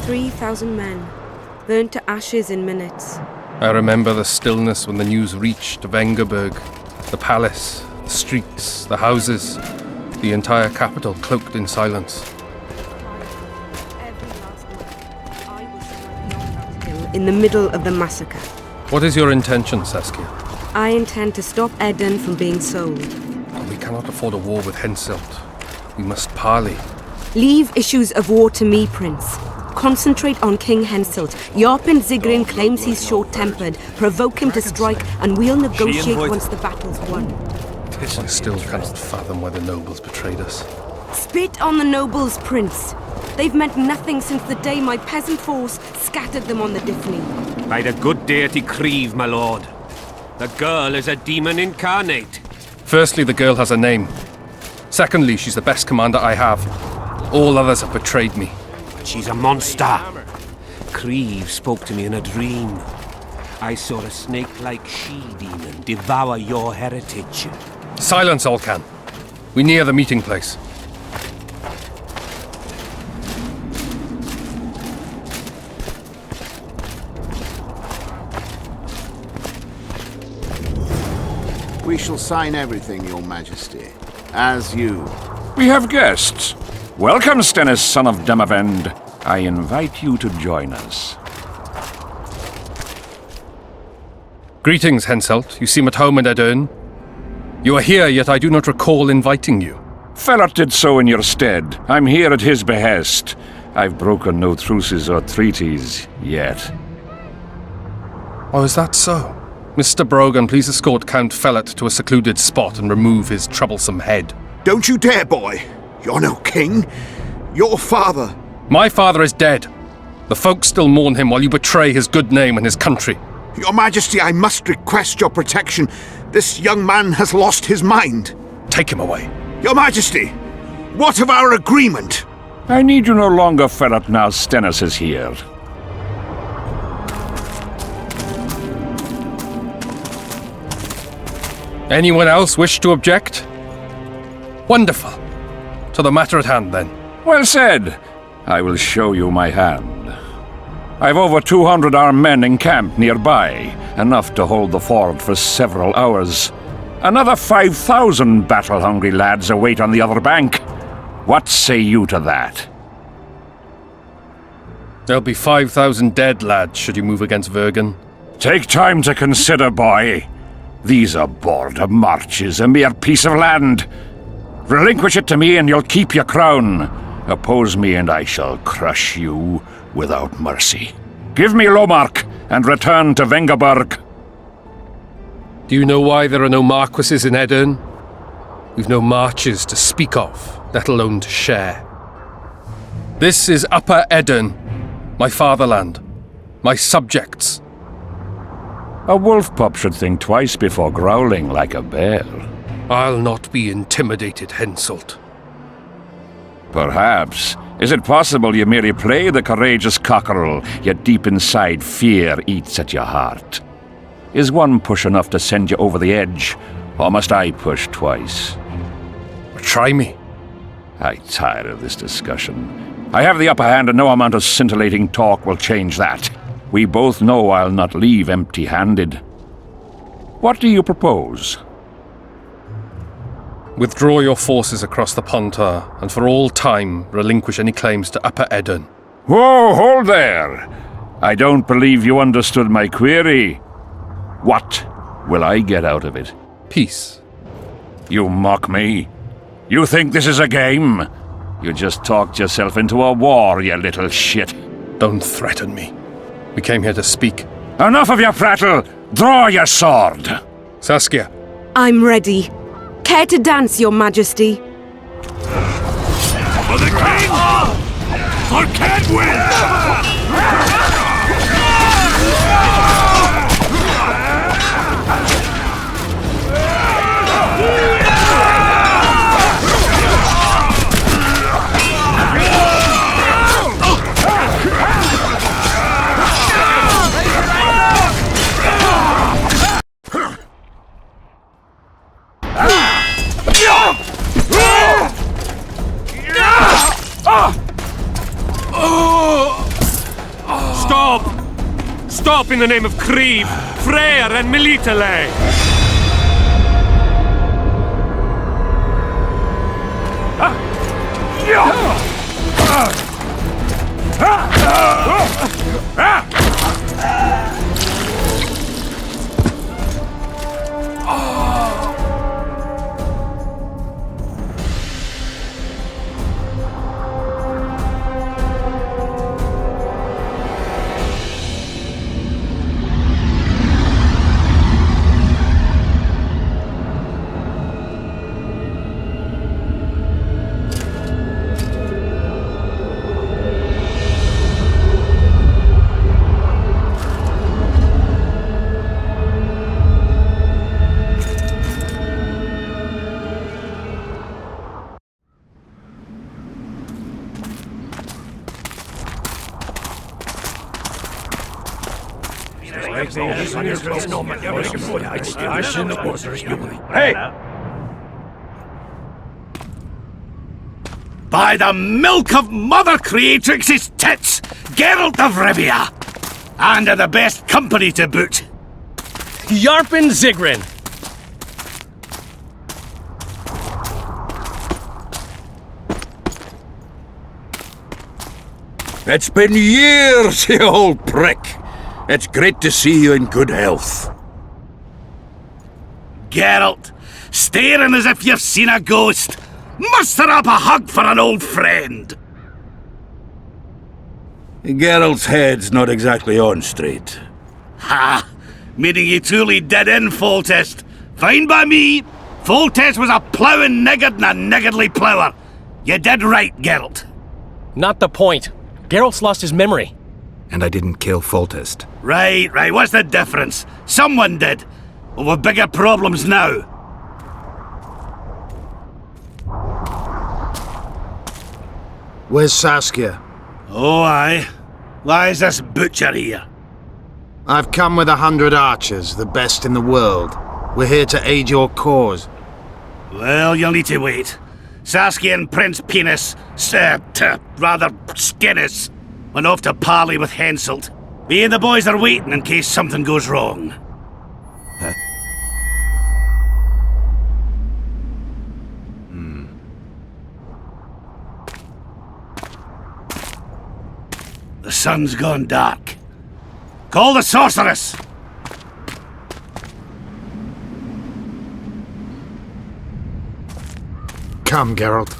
3,000 men, burnt to ashes in minutes. I remember the stillness when the news reached Vengerberg, the palace, the streets, the houses, the entire capital cloaked in silence. In the middle of the massacre. What is your intention, Saskia? I intend to stop Eden from being sold. We cannot afford a war with Henselt. We must parley. Leave issues of war to me, Prince. Concentrate on King Henselt. Yarpen Zigrin claims he's short-tempered. Provoke him to strike, and we'll negotiate once the battle's won. I still cannot fathom why the nobles betrayed us. Spit on the nobles, Prince. They've meant nothing since the day my peasant force scattered them on the Diffney. By the good deity Creve, my lord. The girl is a demon incarnate. Firstly, the girl has a name. Secondly, she's the best commander I have. All others have betrayed me. But she's a monster. Creve spoke to me in a dream. I saw a snake-like she-demon devour your heritage. Silence, Olcan. We near the meeting place. We shall sign everything, Your Majesty. As you. We have guests. Welcome, Stennis, son of Demavend. I invite you to join us. Greetings, Henselt. You seem at home in Edern. You are here, yet I do not recall inviting you. Felot did so in your stead. I'm here at his behest. I've broken no truces or treaties yet. Oh, is that so? Mr. Brogan, please escort Count Felot to a secluded spot and remove his troublesome head. Don't you dare, boy. You're no king. Your father. My father is dead. The folk still mourn him while you betray his good name and his country. Your Majesty, I must request your protection. This young man has lost his mind. Take him away. Your Majesty, what of our agreement? I need you no longer, Felot, now Stennis is here. Anyone else wish to object? Wonderful. To the matter at hand, then. Well said. I will show you my hand. I've over 200 armed men encamped nearby, enough to hold the fort for several hours. Another 5,000 battle-hungry lads await on the other bank. What say you to that? There'll be 5,000 dead lads should you move against Vergen. Take time to consider, boy. These are border marches, a mere piece of land. Relinquish it to me and you'll keep your crown. Oppose me and I shall crush you without mercy. Give me Lomark and return to Vengerberg. Do you know why there are no marquises in Edern? We've no marches to speak of, let alone to share. This is Upper Edern, my fatherland, my subjects. A wolf pup should think twice before growling like a bear. I'll not be intimidated, Henselt. Perhaps. Is it possible you merely play the courageous cockerel, yet deep inside fear eats at your heart? Is one push enough to send you over the edge, or must I push twice? Try me. I tire of this discussion. I have the upper hand and no amount of scintillating talk will change that. We both know I'll not leave empty-handed. What do you propose? Withdraw your forces across the Pontar, and for all time relinquish any claims to Upper Edern. Whoa, hold there! I don't believe you understood my query. What will I get out of it? Peace. You mock me? You think this is a game? You just talked yourself into a war, you little shit. Don't threaten me. We came here to speak. Enough of your prattle! Draw your sword! Saskia. I'm ready. Care to dance, Your Majesty? For the king! For Kedwin! Stop in the name of Creve, Freyr and Melitele! Hey! By the milk of Mother Creatrix's tits, Geralt of Rivia! And of the best company to boot. Yarpen Zigrin! It's been years, you old prick. It's great to see you in good health. Geralt, staring as if you've seen a ghost. Muster up a hug for an old friend. Geralt's head's not exactly on straight. Ha! Meaning you truly did in Foltest. Fine by me. Foltest was a ploughing niggard and a niggardly plougher. You did right, Geralt. Not the point. Geralt's lost his memory. And I didn't kill Foltest. Right. What's the difference? Someone did. Well, we've bigger problems now. Where's Saskia? Oh, aye. Why is this butcher here? I've come with 100 archers, the best in the world. We're here to aid your cause. Well, you'll need to wait. Saskia and Prince Penis, rather Skinnis, went off to parley with Henselt. Me and the boys are waiting in case something goes wrong. Huh? The sun's gone dark. Call the sorceress! Come, Geralt.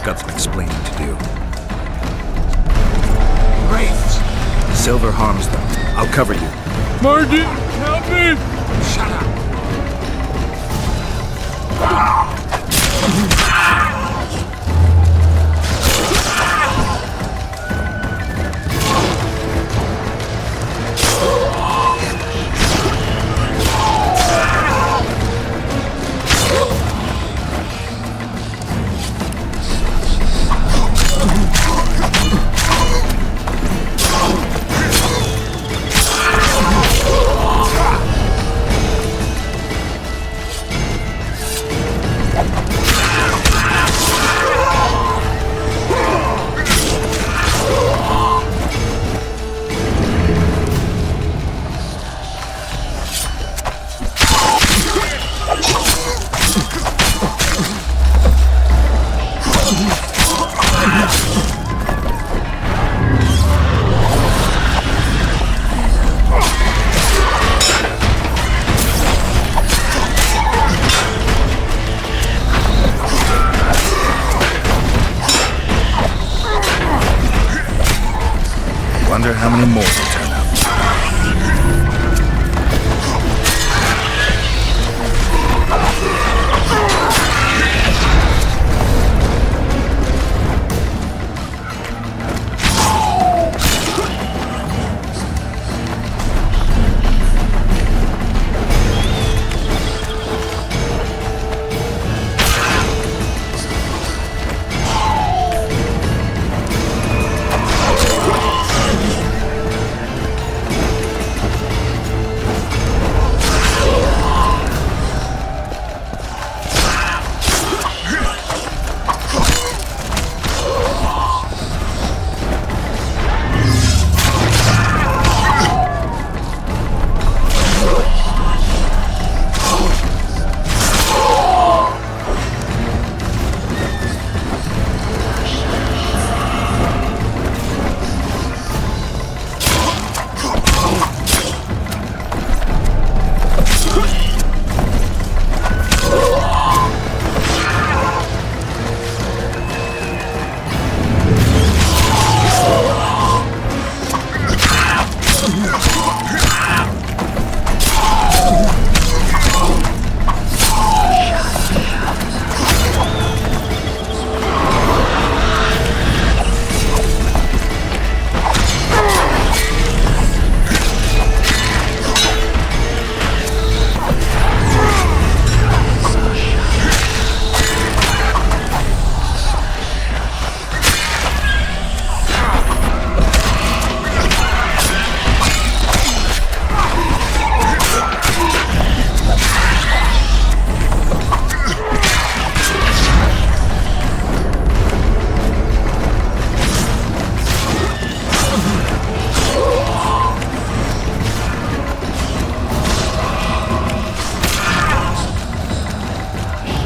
got some explaining to do. Wraiths! Silver harms them. I'll cover you. Martin, help me! Shut up! Wonder how many more will turn up.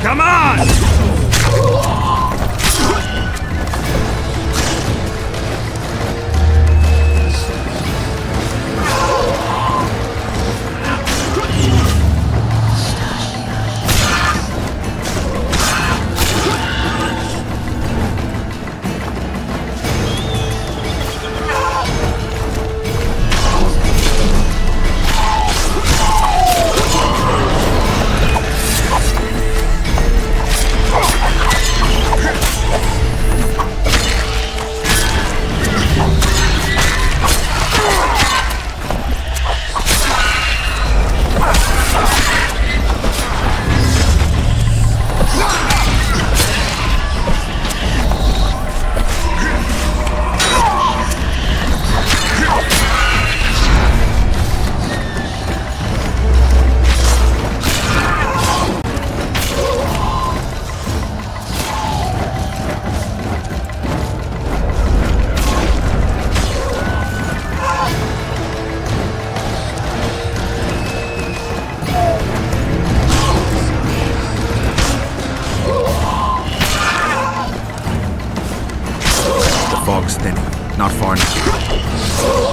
Come on! fog's thinning. Not far now.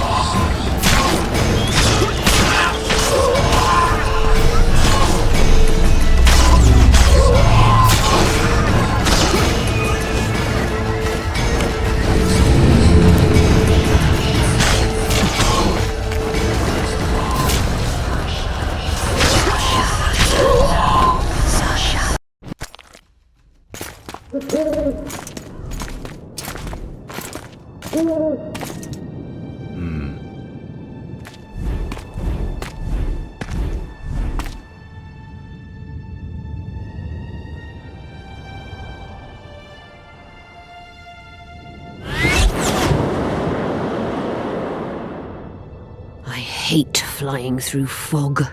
hate flying through fog.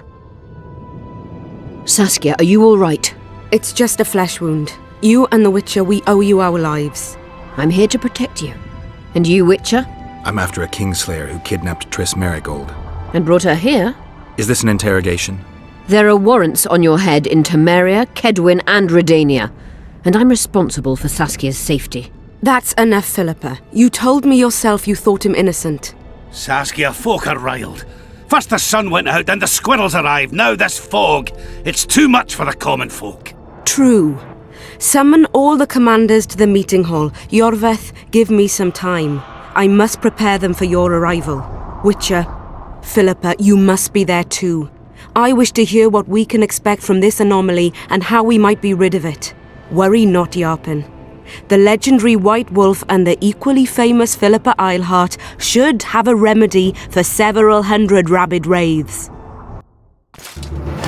Saskia, are you all right? It's just a flesh wound. You and the Witcher, we owe you our lives. I'm here to protect you. And you, Witcher? I'm after a Kingslayer who kidnapped Triss Marigold. And brought her here? Is this an interrogation? There are warrants on your head in Temeria, Kedwin, and Redania. And I'm responsible for Saskia's safety. That's enough, Philippa. You told me yourself you thought him innocent. Saskia, folk are riled. First the sun went out, then the squirrels arrived, now this fog. It's too much for the common folk. True. Summon all the commanders to the meeting hall. Yorveth, give me some time. I must prepare them for your arrival. Witcher, Philippa, you must be there too. I wish to hear what we can expect from this anomaly and how we might be rid of it. Worry not, Yarpen. The legendary White Wolf and the equally famous Philippa Eilhart should have a remedy for several hundred rabid wraiths.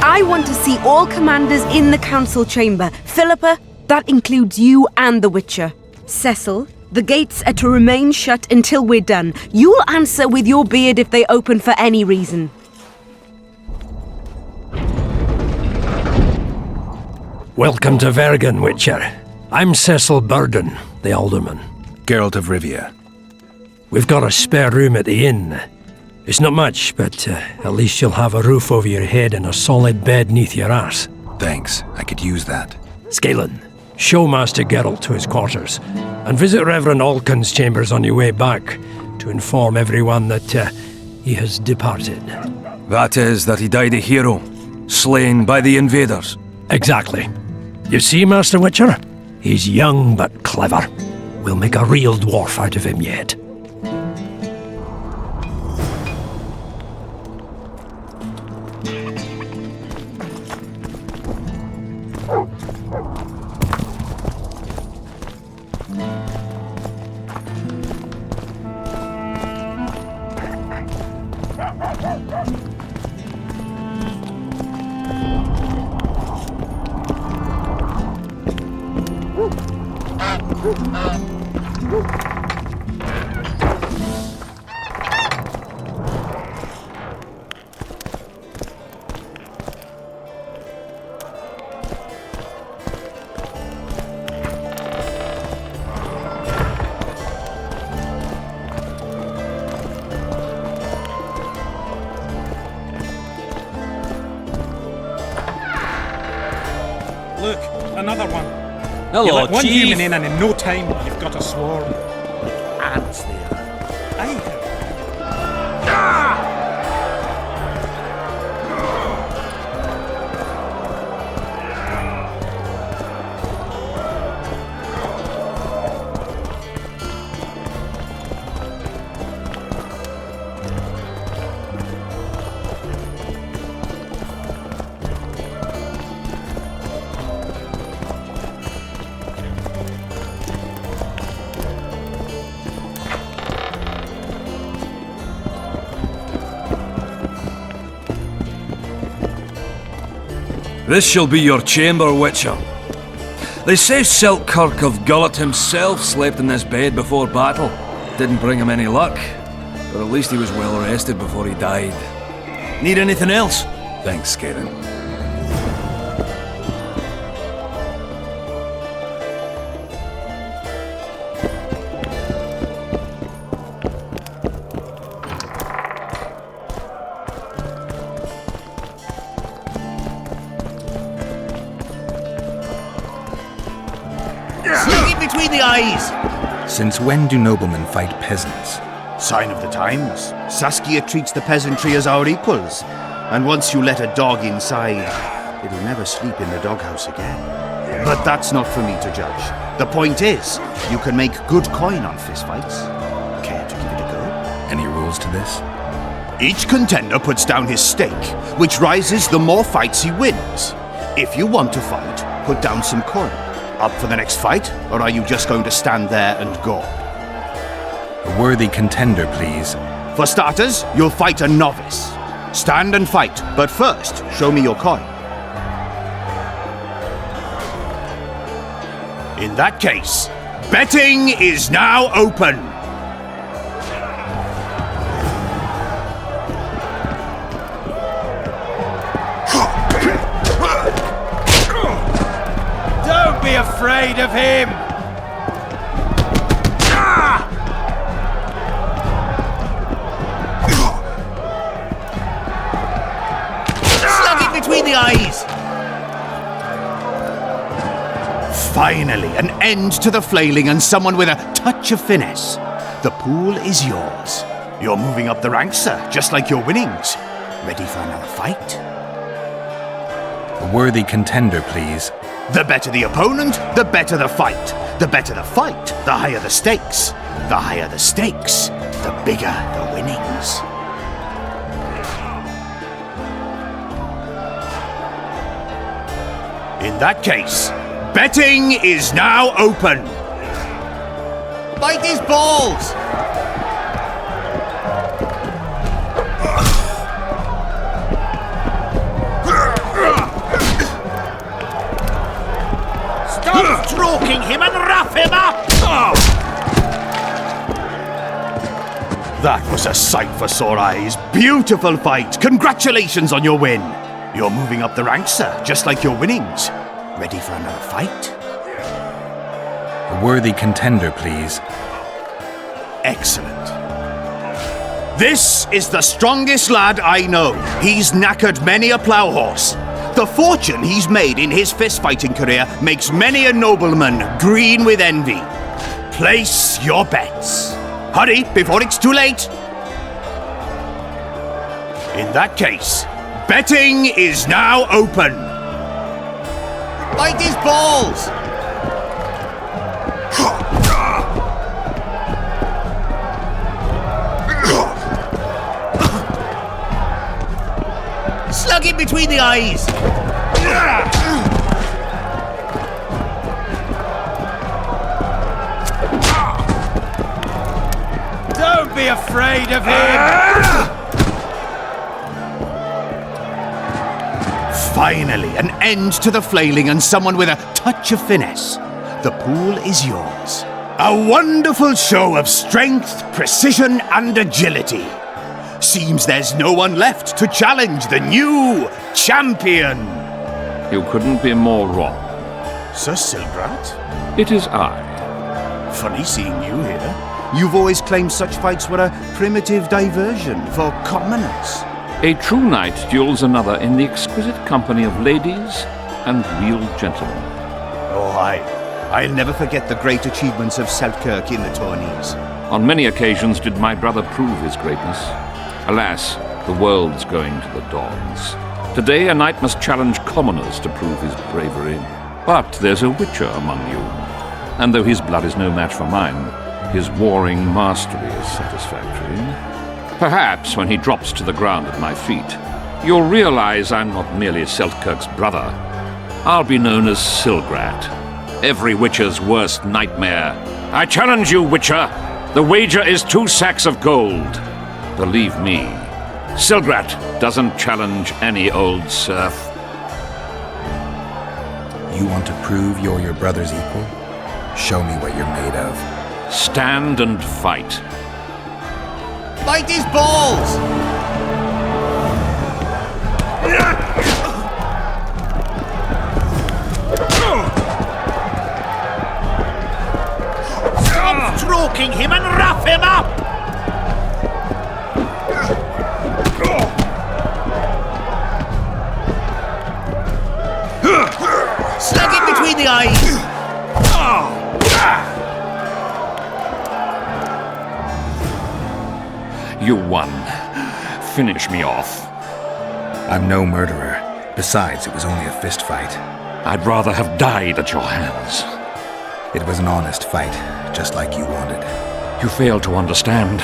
I want to see all commanders in the council chamber. Philippa, that includes you and the Witcher. Cecil, the gates are to remain shut until we're done. You'll answer with your beard if they open for any reason. Welcome to Vergen, Witcher. I'm Cecil Burden, the Alderman. Geralt of Rivia. We've got a spare room at the inn. It's not much, but at least you'll have a roof over your head and a solid bed neath your ass. Thanks, I could use that. Scalen, show Master Geralt to his quarters, and visit Reverend Alcon's chambers on your way back to inform everyone that he has departed. That is, that he died a hero, slain by the invaders. Exactly. You see, Master Witcher? He's young but clever. We'll make a real dwarf out of him yet. Look, another one. Hello, you let one Chief. human in and in no time you've got a swarm. Ants there. Aye. This shall be your chamber, Witcher. They say Selkirk of Gullet himself slept in this bed before battle. Didn't bring him any luck, but at least he was well rested before he died. Need anything else? Thanks, Skaden. Sneak it between the eyes! Since when do noblemen fight peasants? Sign of the times. Saskia treats the peasantry as our equals. And once you let a dog inside, it'll never sleep in the doghouse again. But that's not for me to judge. The point is, you can make good coin on fistfights. Care to give it a go? Any rules to this? Each contender puts down his stake, which rises the more fights he wins. If you want to fight, put down some coin. Up for the next fight, or are you just going to stand there and go? A worthy contender, please. For starters, you'll fight a novice. Stand and fight, but first, show me your coin. In that case, betting is now open. be afraid of him! Slug it between the eyes! Finally, an end to the flailing and someone with a touch of finesse. The pool is yours. You're moving up the ranks, sir, just like your winnings. Ready for another fight? A worthy contender, please. The better the opponent, the better the fight. The better the fight, the higher the stakes. The higher the stakes, the bigger the winnings. In that case, betting is now open. Bite his balls! Stop stroking him and rough him up! That was a sight for sore eyes. Beautiful fight. Congratulations on your win. You're moving up the ranks, sir, just like your winnings. Ready for another fight? A worthy contender, please. Excellent. This is the strongest lad I know. He's knackered many a plough horse. The fortune he's made in his fist-fighting career makes many a nobleman green with envy. Place your bets. Hurry, before it's too late. In that case, betting is now open. Bite his balls! Slug him between the eyes! Don't be afraid of him! Finally, an end to the flailing and someone with a touch of finesse. The pool is yours. A wonderful show of strength, precision, and agility. Seems there's no one left to challenge the new champion. You couldn't be more wrong. Sir Silgrat? It is I. Funny seeing you here. You've always claimed such fights were a primitive diversion for commoners. A true knight duels another in the exquisite company of ladies and real gentlemen. Oh, I'll never forget the great achievements of Selkirk in the tourneys. On many occasions did my brother prove his greatness. Alas, the world's going to the dogs. Today a knight must challenge commoners to prove his bravery. But there's a witcher among you. And though his blood is no match for mine, his warring mastery is satisfactory. Perhaps when he drops to the ground at my feet, you'll realize I'm not merely Selkirk's brother. I'll be known as Silgrat, every witcher's worst nightmare. I challenge you, witcher. The wager is 2 sacks of gold. Believe me, Silgrat doesn't challenge any old serf. You want to prove you're your brother's equal? Show me what you're made of. Stand and fight. Bite his balls! Stop stroking him and rough him up! Slug it between the eyes! You won. Finish me off. I'm no murderer. Besides, it was only a fist fight. I'd rather have died at your hands. It was an honest fight, just like you wanted. You fail to understand.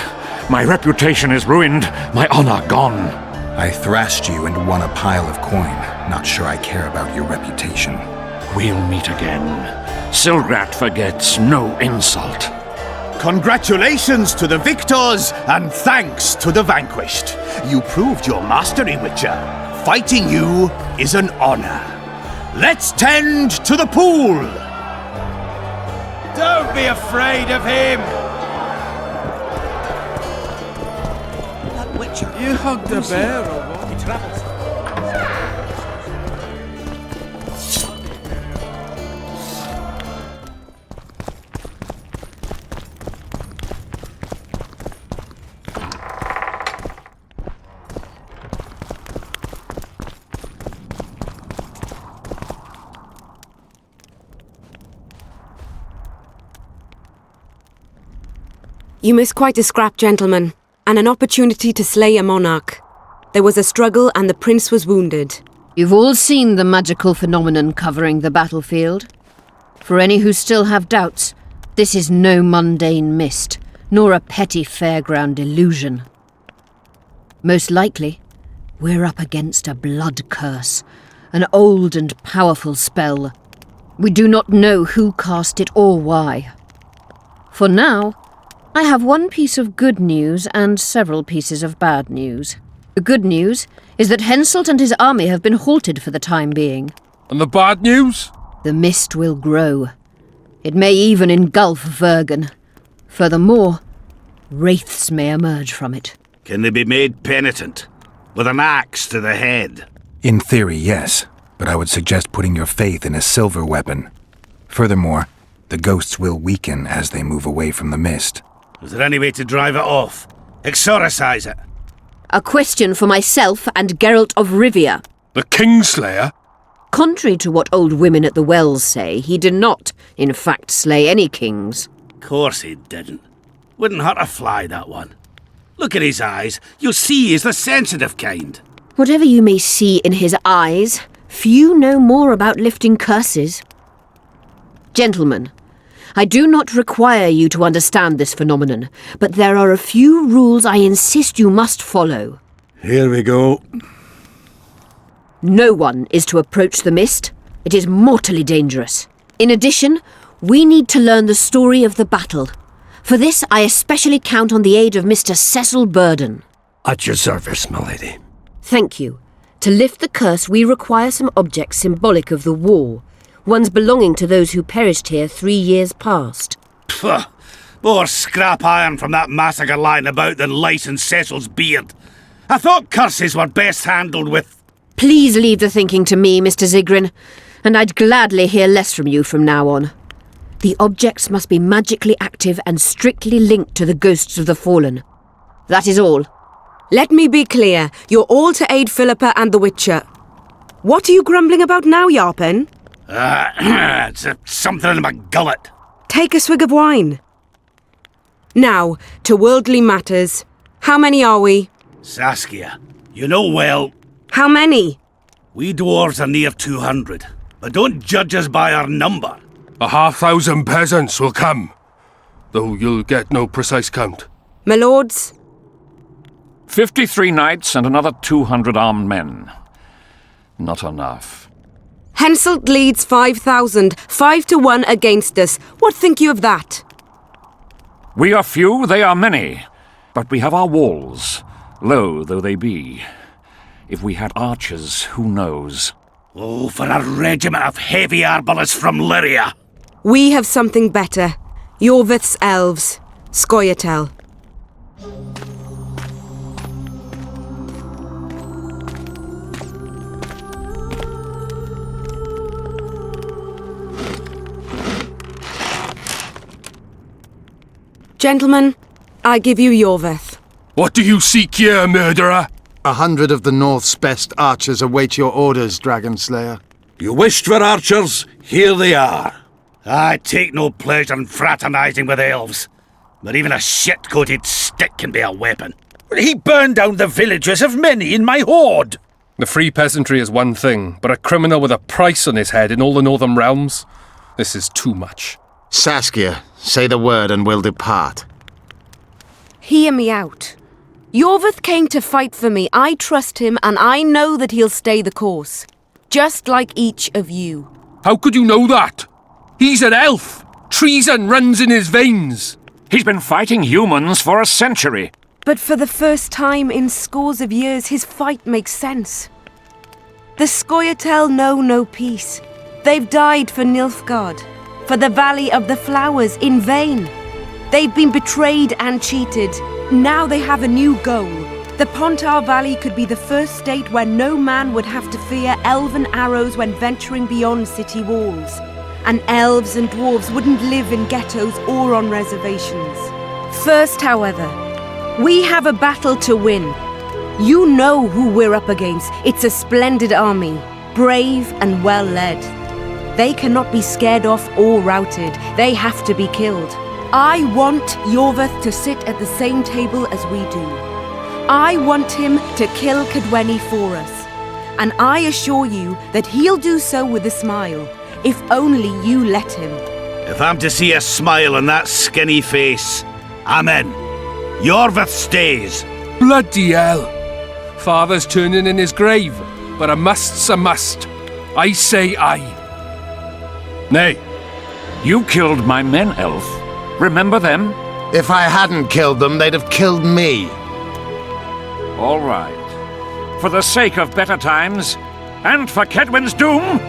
My reputation is ruined, my honor gone. I thrashed you and won a pile of coin. Not sure I care about your reputation. We'll meet again. Silgrat forgets no insult. Congratulations to the victors, and thanks to the vanquished. You proved your mastery, Witcher. Fighting you is an honor. Let's tend to the pool! Don't be afraid of him! That Witcher... You hugged a bear or what? He travels. You missed quite a scrap, gentlemen, and an opportunity to slay a monarch. There was a struggle and the prince was wounded. You've all seen the magical phenomenon covering the battlefield. For any who still have doubts, this is no mundane mist, nor a petty fairground illusion. Most likely, we're up against a blood curse, an old and powerful spell. We do not know who cast it or why. For now, I have one piece of good news and several pieces of bad news. The good news is that Henselt and his army have been halted for the time being. And the bad news? The mist will grow. It may even engulf Vergen. Furthermore, wraiths may emerge from it. Can they be made penitent? With an axe to the head? In theory, yes, but I would suggest putting your faith in a silver weapon. Furthermore, the ghosts will weaken as they move away from the mist. Is there any way to drive it off? Exorcise it? A question for myself and Geralt of Rivia. The Kingslayer? Contrary to what old women at the wells say, he did not, in fact, slay any kings. Course he didn't. Wouldn't hurt a fly, that one. Look at his eyes. You'll see he's the sensitive kind. Whatever you may see in his eyes, few know more about lifting curses. Gentlemen, I do not require you to understand this phenomenon, but there are a few rules I insist you must follow. Here we go. No one is to approach the mist. It is mortally dangerous. In addition, we need to learn the story of the battle. For this, I especially count on the aid of Mr. Cecil Burden. At your service, my lady. Thank you. To lift the curse, we require some objects symbolic of the war. Ones belonging to those who perished here 3 years past. Pfft! More scrap iron from that massacre lying about than lice in Cecil's beard. I thought curses were best handled with... Please leave the thinking to me, Mr. Zigrin, and I'd gladly hear less from you from now on. The objects must be magically active and strictly linked to the ghosts of the fallen. That is all. Let me be clear. You're all to aid Philippa and the Witcher. What are you grumbling about now, Yarpen? It's something in my gullet. Take a swig of wine. Now, to worldly matters. How many are we? Saskia, you know well... How many? We dwarves are near 200, but don't judge us by our number. 1,500 peasants will come, though you'll get no precise count. My lords? 53 knights and another 200 armed men. Not enough. Henselt leads 5,000, 5-1 against us. What think you of that? We are few, they are many, but we have our walls, low though they be. If we had archers, who knows? Oh, for a regiment of heavy arbalists from Lyria! We have something better. Yorvith's elves. Scoia'tael. Gentlemen, I give you Yorvith. What do you seek here, murderer? 100 of the North's best archers await your orders, Dragon Slayer. You wished for archers? Here they are. I take no pleasure in fraternising with elves, but even a shit-coated stick can be a weapon. He burned down the villages of many in my horde. The free peasantry is one thing, but a criminal with a price on his head in all the northern realms? This is too much. Saskia, say the word and we'll depart. Hear me out. Yorvith came to fight for me. I trust him, and I know that he'll stay the course. Just like each of you. How could you know that? He's an elf! Treason runs in his veins! He's been fighting humans for a century. But for the first time in scores of years, his fight makes sense. The Scoia'tael know no peace. They've died for Nilfgaard, for the Valley of the Flowers, in vain. They've been betrayed and cheated. Now they have a new goal. The Pontar Valley could be the first state where no man would have to fear elven arrows when venturing beyond city walls. And elves and dwarves wouldn't live in ghettos or on reservations. First, however, we have a battle to win. You know who we're up against. It's a splendid army, brave and well led. They cannot be scared off or routed. They have to be killed. I want Yorveth to sit at the same table as we do. I want him to kill Cadweni for us. And I assure you that he'll do so with a smile, if only you let him. If I'm to see a smile on that skinny face, I'm in. Yorveth stays. Bloody hell! Father's turning in his grave, but a must's a must. I say aye. Nay, you killed my men, Elf. Remember them? If I hadn't killed them, they'd have killed me. All right. For the sake of better times, and for Kedwin's doom,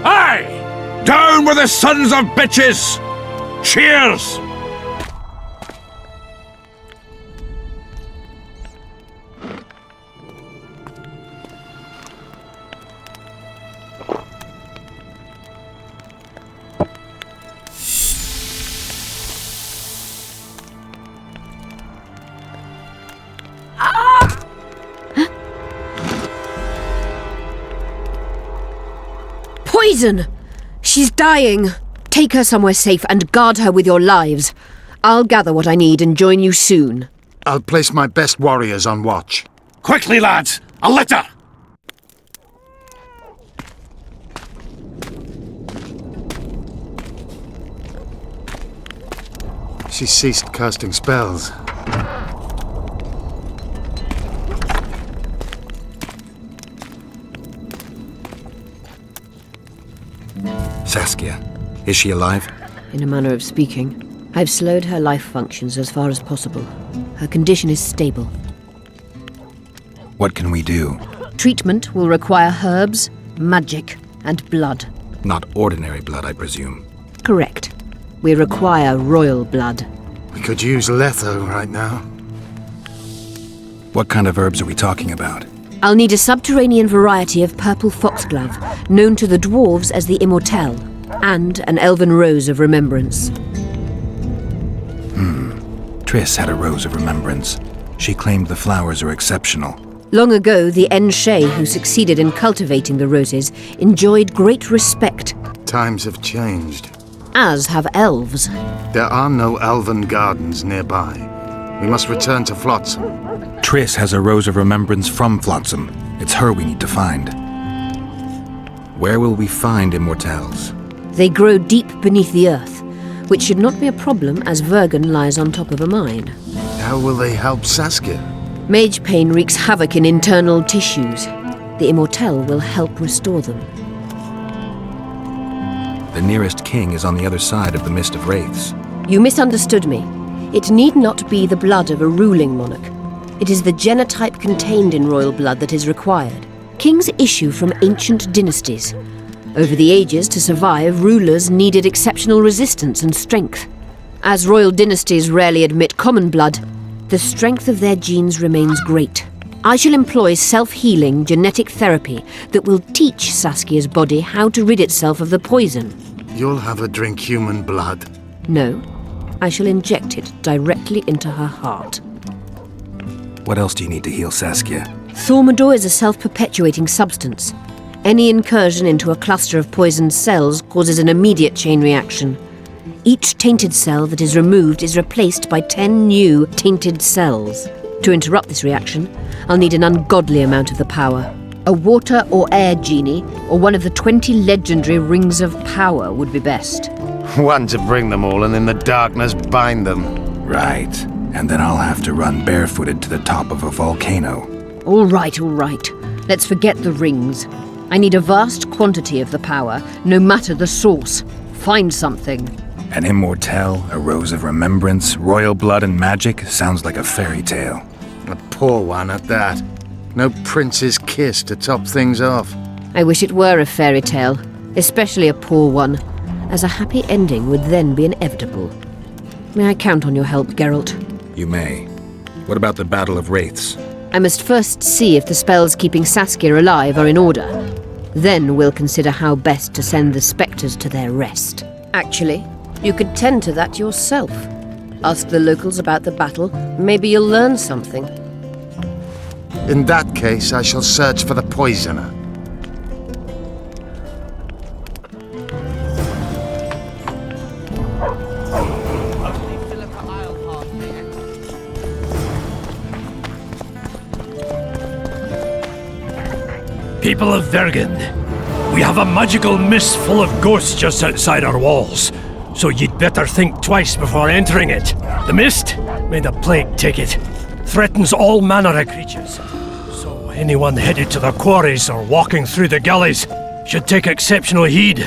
aye! Down with the sons of bitches! Cheers! Poison! She's dying. Take her somewhere safe and guard her with your lives. I'll gather what I need and join you soon. I'll place my best warriors on watch. Quickly, lads! A litter! She ceased casting spells. Saskia, is she alive? In a manner of speaking, I've slowed her life functions as far as possible. Her condition is stable. What can we do? Treatment will require herbs, magic, and blood. Not ordinary blood, I presume. Correct. We require royal blood. We could use letho right now. What kind of herbs are we talking about? I'll need a subterranean variety of purple foxglove, known to the dwarves as the immortelle, and an elven rose of remembrance. Triss had a rose of remembrance. She claimed the flowers are exceptional. Long ago, the Enshe who succeeded in cultivating the roses enjoyed great respect. Times have changed. As have elves. There are no elven gardens nearby. We must return to Flotsam. Triss has a rose of remembrance from Flotsam. It's her we need to find. Where will we find immortelles? They grow deep beneath the earth, which should not be a problem as Vergen lies on top of a mine. How will they help Saskia? Mage pain wreaks havoc in internal tissues. The immortelle will help restore them. The nearest king is on the other side of the Mist of Wraiths. You misunderstood me. It need not be the blood of a ruling monarch. It is the genotype contained in royal blood that is required. Kings issue from ancient dynasties. Over the ages, to survive, rulers needed exceptional resistance and strength. As royal dynasties rarely admit common blood, the strength of their genes remains great. I shall employ self-healing genetic therapy that will teach Saskia's body how to rid itself of the poison. You'll have her drink human blood. No, I shall inject it directly into her heart. What else do you need to heal Saskia? Thaumadour is a self-perpetuating substance. Any incursion into a cluster of poisoned cells causes an immediate chain reaction. Each tainted cell that is removed is replaced by 10 new tainted cells. To interrupt this reaction, I'll need an ungodly amount of the power. A water or air genie, or one of the 20 legendary rings of power would be best. One to bring them all and in the darkness bind them. Right. And then I'll have to run barefooted to the top of a volcano. All right. Let's forget the rings. I need a vast quantity of the power, no matter the source. Find something. An immortelle, a rose of remembrance, royal blood and magic sounds like a fairy tale. A poor one at that. No prince's kiss to top things off. I wish it were a fairy tale, especially a poor one, as a happy ending would then be inevitable. May I count on your help, Geralt? You may. What about the Battle of Wraiths? I must first see if the spells keeping Saskia alive are in order. Then we'll consider how best to send the spectres to their rest. Actually, you could tend to that yourself. Ask the locals about the battle. Maybe you'll learn something. In that case, I shall search for the poisoner. People of Vergen, we have a magical mist full of ghosts just outside our walls, so you'd better think twice before entering it. The mist, may the plague take it, threatens all manner of creatures. So anyone headed to the quarries or walking through the gullies should take exceptional heed.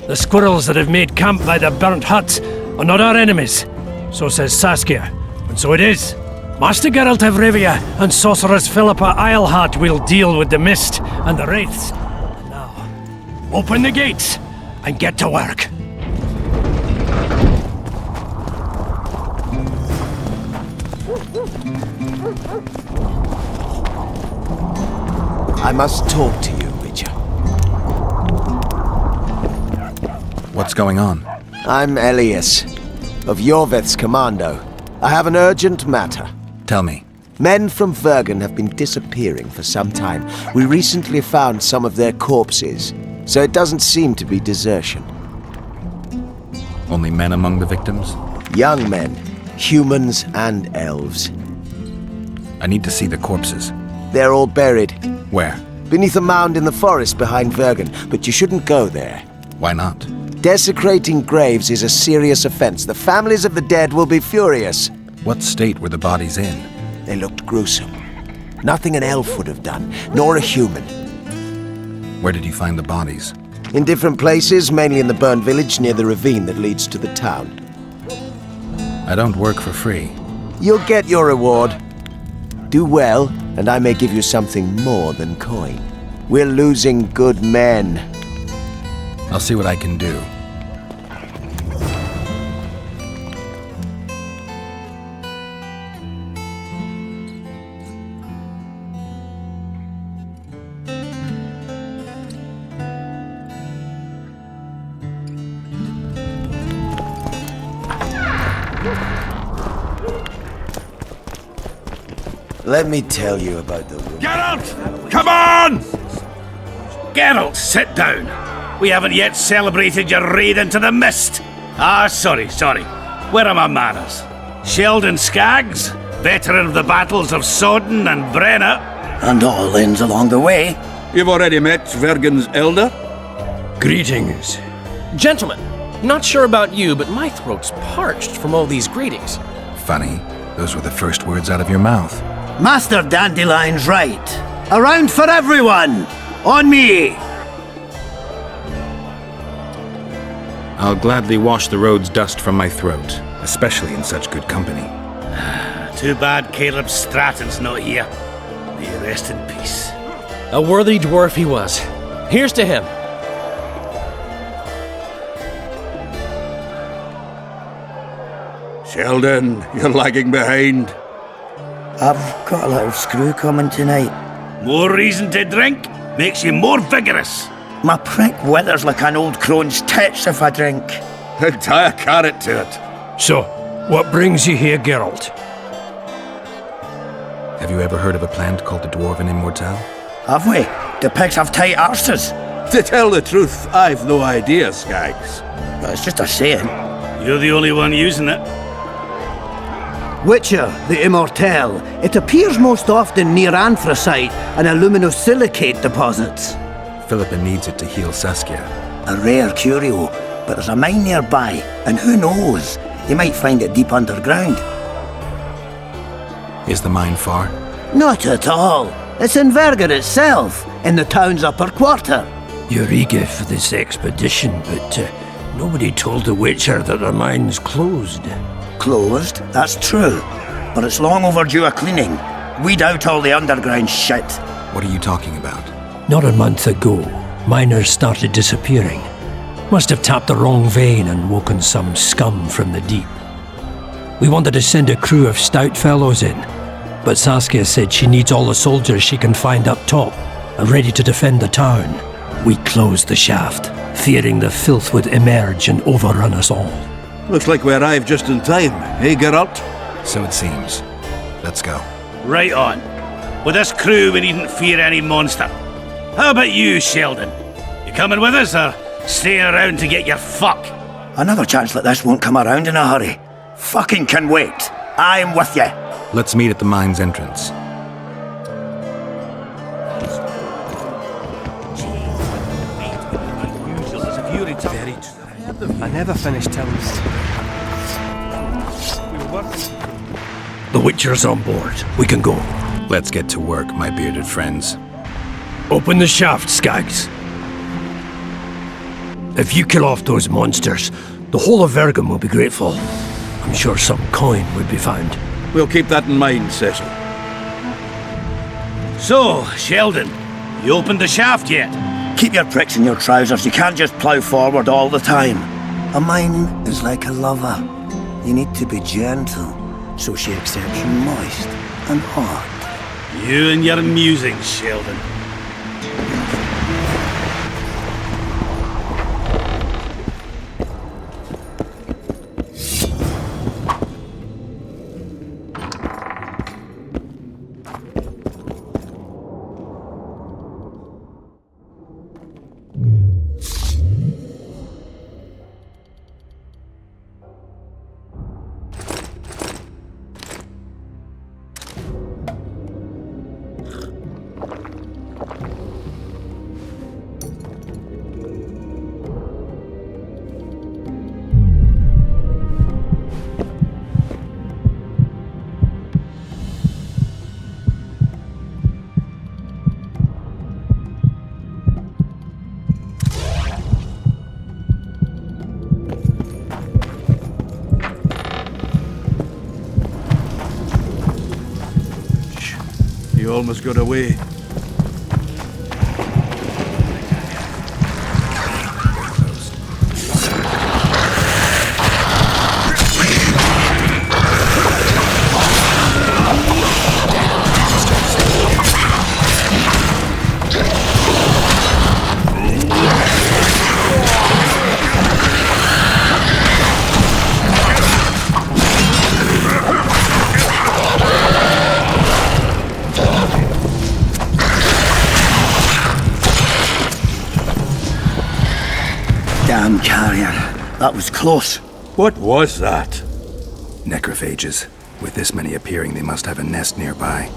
The squirrels that have made camp by the burnt huts are not our enemies, so says Saskia, and so it is. Master Geralt of Rivia and Sorceress Philippa Eilhart will deal with the mist and the wraiths. And now, open the gates and get to work. I must talk to you, Witcher. What's going on? I'm Elias, of Jorveth's commando. I have an urgent matter. Tell me. Men from Vergen have been disappearing for some time. We recently found some of their corpses, so it doesn't seem to be desertion. Only men among the victims? Young men, humans and elves. I need to see the corpses. They're all buried. Where? Beneath a mound in the forest behind Vergen, but you shouldn't go there. Why not? Desecrating graves is a serious offense. The families of the dead will be furious. What state were the bodies in? They looked gruesome. Nothing an elf would have done, nor a human. Where did you find the bodies? In different places, mainly in the burned village near the ravine that leads to the town. I don't work for free. You'll get your reward. Do well, and I may give you something more than coin. We're losing good men. I'll see what I can do. Let me tell you about the woman. Geralt! Come on! Geralt, sit down. We haven't yet celebrated your raid into the mist. Sorry. Where are my manners? Sheldon Skaggs, veteran of the battles of Sodden and Brenna. And all ends along the way. You've already met Vergen's elder? Greetings. Gentlemen, not sure about you, but my throat's parched from all these greetings. Funny. Those were the first words out of your mouth. Master Dandelion's right. Around for everyone! On me! I'll gladly wash the road's dust from my throat, especially in such good company. Too bad Caleb Stratton's not here. May he rest in peace. A worthy dwarf he was. Here's to him. Sheldon, you're lagging behind. I've got a little screw coming tonight. More reason to drink makes you more vigorous. My prick withers like an old crone's tits if I drink. Then tie a carrot to it. So, what brings you here, Geralt? Have you ever heard of a plant called the Dwarven Immortelle? Have we? The pigs have tight arses. To tell the truth, I've no idea, Skaggs. But it's just a saying. You're the only one using it. Witcher, the Immortelle. It appears most often near anthracite and aluminosilicate deposits. Philippa needs it to heal Saskia. A rare curio, but there's a mine nearby, and who knows? You might find it deep underground. Is the mine far? Not at all. It's in Vergen itself, in the town's upper quarter. You're eager for this expedition, but nobody told the Witcher that the mine's closed. Closed, that's true. But it's long overdue a cleaning. Weed out all the underground shit. What are you talking about? Not a month ago, miners started disappearing. Must have tapped the wrong vein and woken some scum from the deep. We wanted to send a crew of stout fellows in, but Saskia said she needs all the soldiers she can find up top and ready to defend the town. We closed the shaft, fearing the filth would emerge and overrun us all. Looks like we arrived just in time, eh, Geralt? So it seems. Let's go. Right on. With this crew, we needn't fear any monster. How about you, Sheldon? You coming with us, or staying around to get your fuck? Another chance like this won't come around in a hurry. Fucking can wait. I'm with you. Let's meet at the mine's entrance. It's very true. I never finished telling you. We were working. The Witcher's on board. We can go. Let's get to work, my bearded friends. Open the shaft, Skags. If you kill off those monsters, the whole of Vergum will be grateful. I'm sure some coin would be found. We'll keep that in mind, Cecil. So, Sheldon, you opened the shaft yet? Keep your pricks in your trousers. You can't just plough forward all the time. A mine is like a lover. You need to be gentle, so she accepts you moist and hot. You and your musings, Sheldon. You almost got away. Damn carrier. That was close. What was that? Necrophages. With this many appearing, they must have a nest nearby.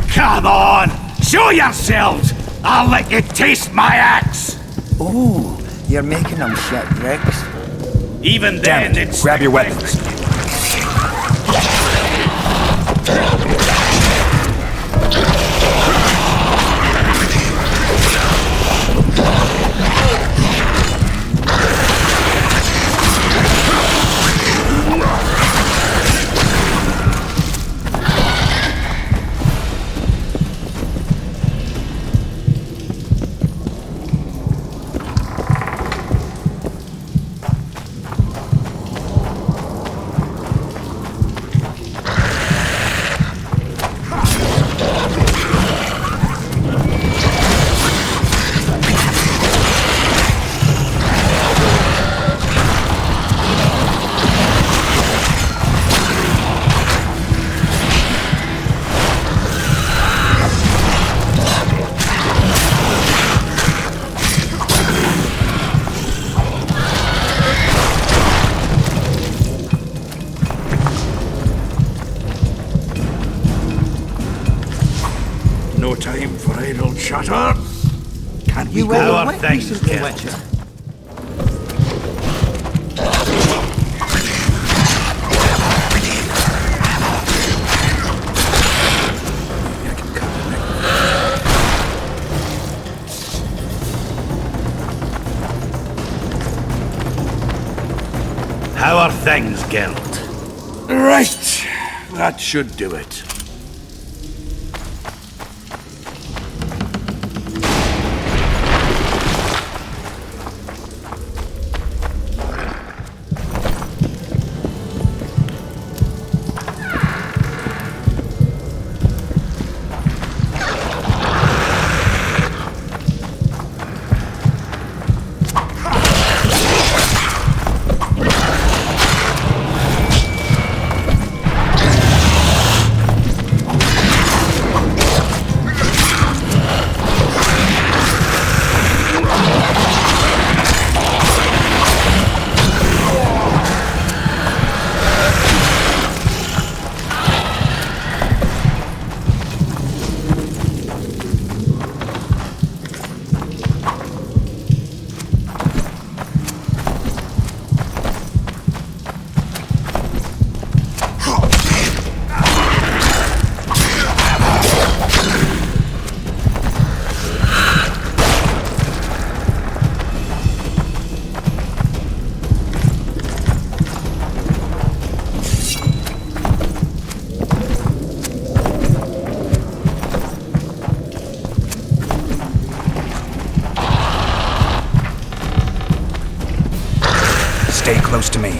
Come on! Show yourselves! I'll let you taste my axe! Oh, you're making them shit bricks. Even then, it's... Grab your weapons. No time for idle chatter. Can we You go were our wet things, recently, Gelt? Witcher. How are things, Gelt? Right. That should do it. Stay close to me.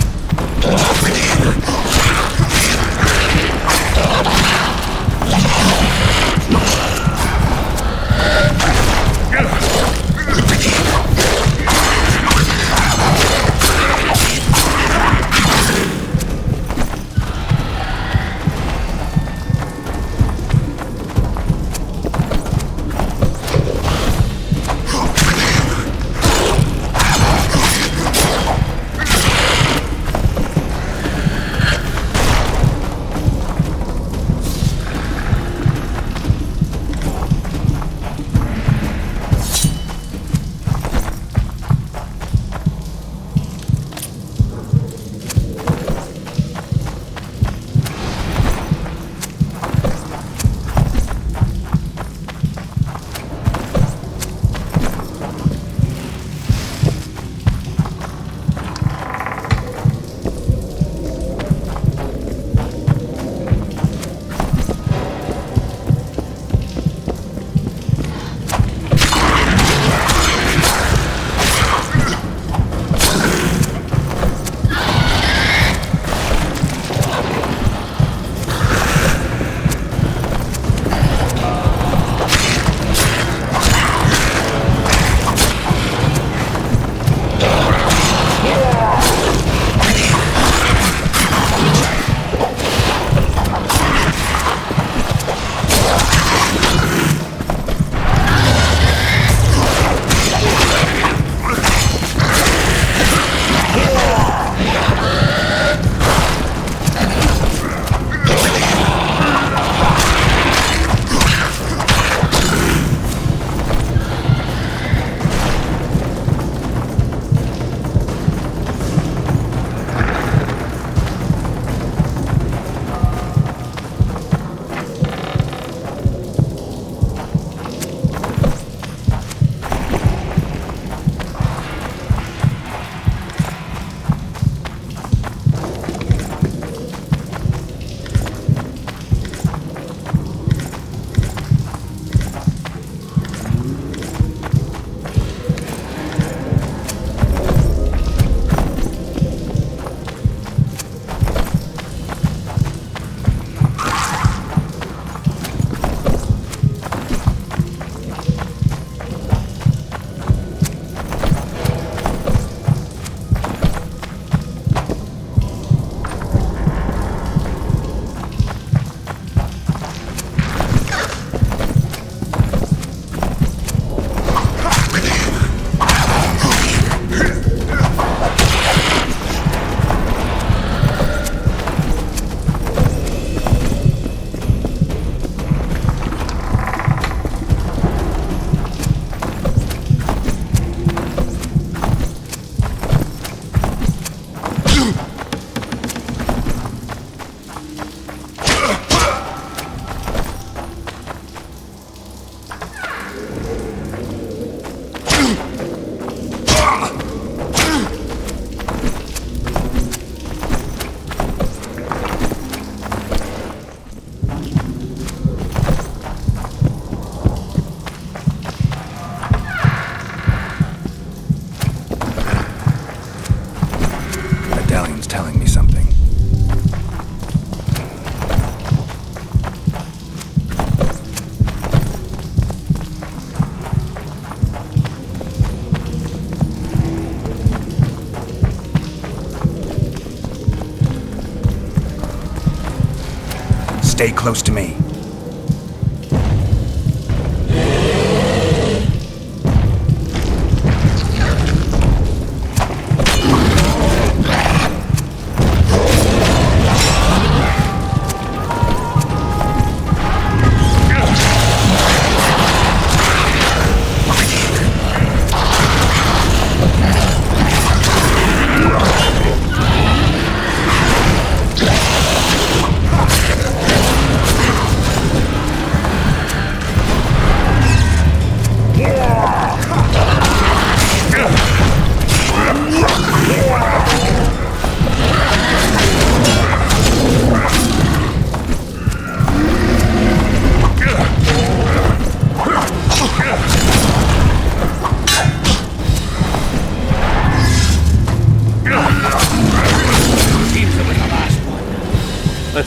Stay close to me.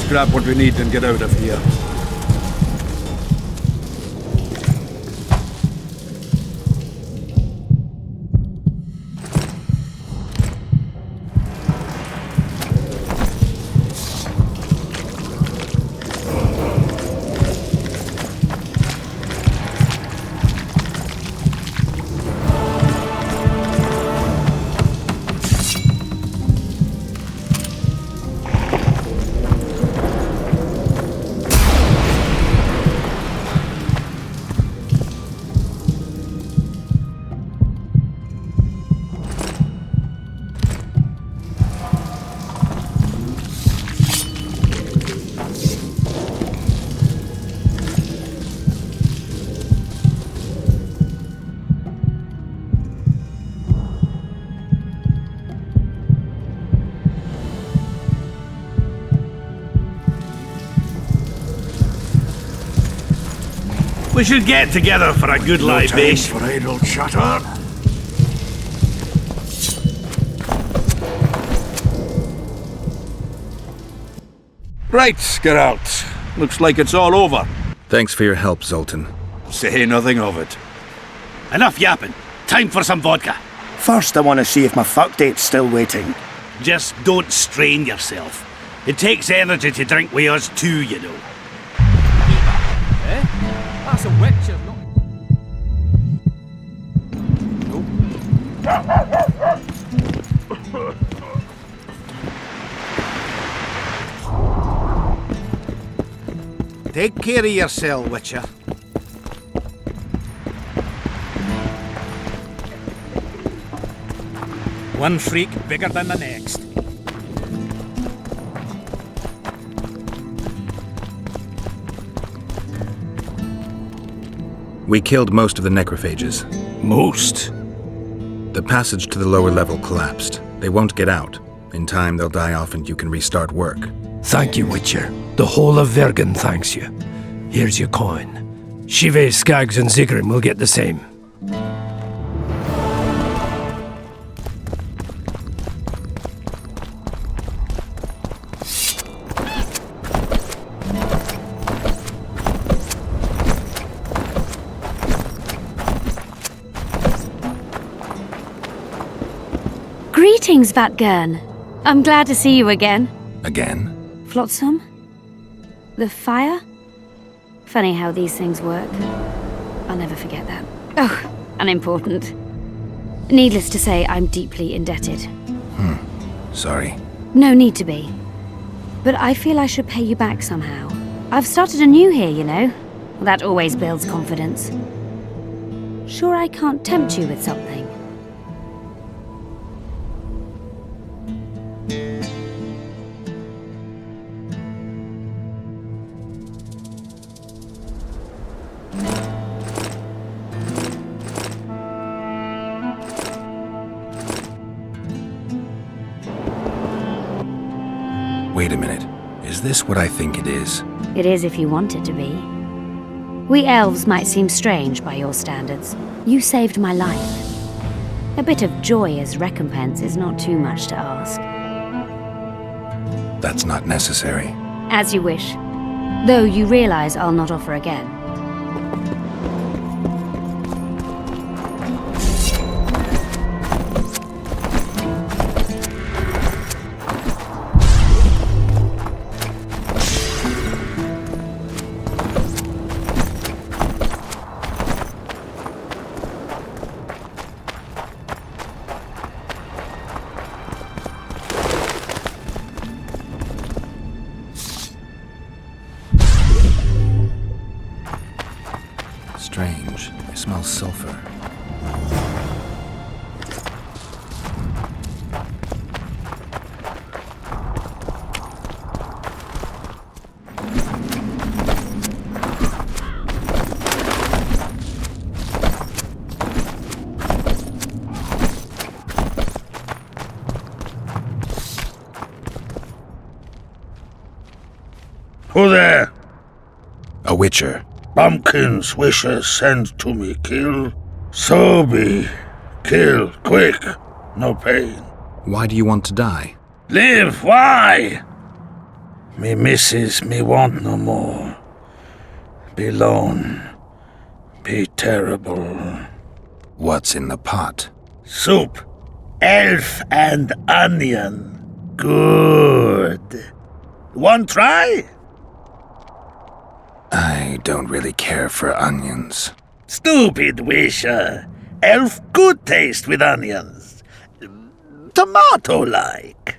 grab what we need and get out of here. We should get together for a good libation. For idle chatter. Right, Geralt. Looks like it's all over. Thanks for your help, Zoltan. Say nothing of it. Enough yapping. Time for some vodka. First, I want to see if my fuck date's still waiting. Just don't strain yourself. It takes energy to drink with us too, you know. Eh? That's a witcher, not... Take care of yourself, Witcher. One freak bigger than the next. We killed most of the necrophages. Most? The passage to the lower level collapsed. They won't get out. In time, they'll die off and you can restart work. Thank you, Witcher. The whole of Vergen thanks you. Here's your coin. Shive, Skaggs, and Zigrim will get the same. Greetings, Vatgern. I'm glad to see you again. Again? Flotsam? The fire? Funny how these things work. I'll never forget that. Oh, unimportant. Needless to say, I'm deeply indebted. Sorry. No need to be. But I feel I should pay you back somehow. I've started anew here, you know. That always builds confidence. Sure I can't tempt you with something? Wait a minute. Is this what I think it is? It is if you want it to be. We elves might seem strange by your standards. You saved my life. A bit of joy as recompense is not too much to ask. That's not necessary. As you wish. Though you realize I'll not offer again. Strange. I smell sulfur. Who there? A witcher. Bumpkins wishes send to me kill. So be. Kill, quick. No pain. Why do you want to die? Live, why? Me missus me want no more. Be lone. Be terrible. What's in the pot? Soup. Elf and onion. Good. One try? I don't really care for onions. Stupid wisher. Elf good taste with onions. Tomato-like.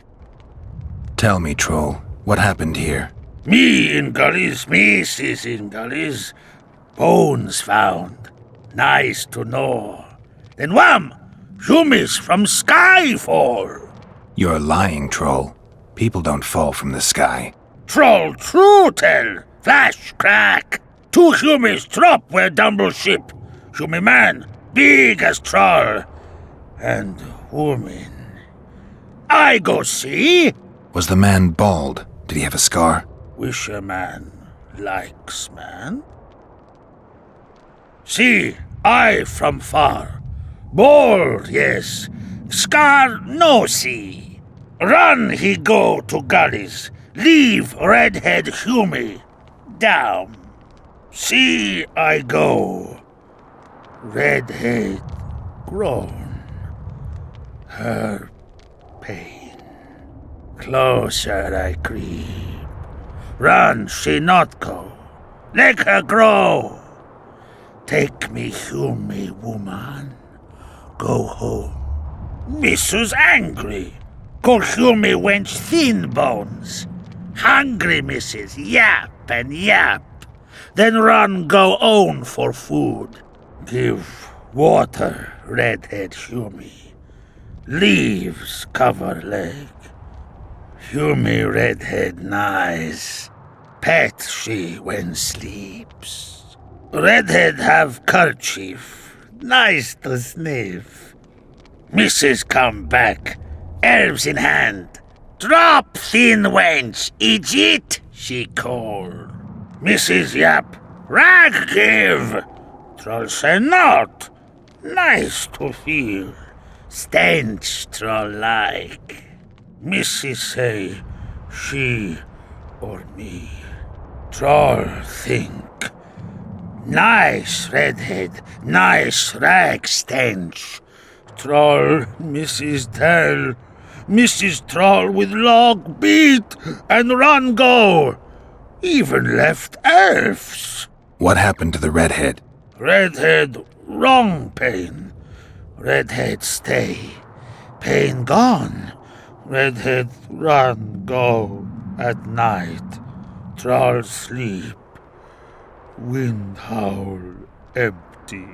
Tell me, Troll, what happened here? Me in gullies, missus in gullies. Bones found. Nice to know. Then wham! Humans from sky fall. You're lying, Troll. People don't fall from the sky. Troll true tell. Flash crack. 2 humans drop where dumble ship. Human man, big as troll. And woman. I go see. Was the man bald? Did he have a scar? Wisher man likes man. See, I from far. Bald, yes. Scar no see. Run he go to gullies. Leave redhead humy. Down. See I go. Redhead grown. Her pain. Closer I creep. Run she not go. Let her grow. Take me humy woman. Go home. Missus angry. Call humy wench thin bones. Hungry missus yap and yap. Then run go own for food. Give water redhead humy. Leaves cover leg. Humy redhead nice. Pet she when sleeps. Redhead have kerchief. Nice to sniff. Missus come back. Elves in hand. Drop thin wench. Idiot, she called. Mrs. Yap. Rag give. Troll say not. Nice to feel. Stench troll like. Mrs. say she or me. Troll think. Nice redhead, nice rag stench. Troll, Mrs. Tell. Mrs. Troll with log beat and run go. Even left elves. What happened to the redhead? Redhead wrong pain. Redhead stay. Pain gone. Redhead run go at night. Troll sleep. Wind howl empty.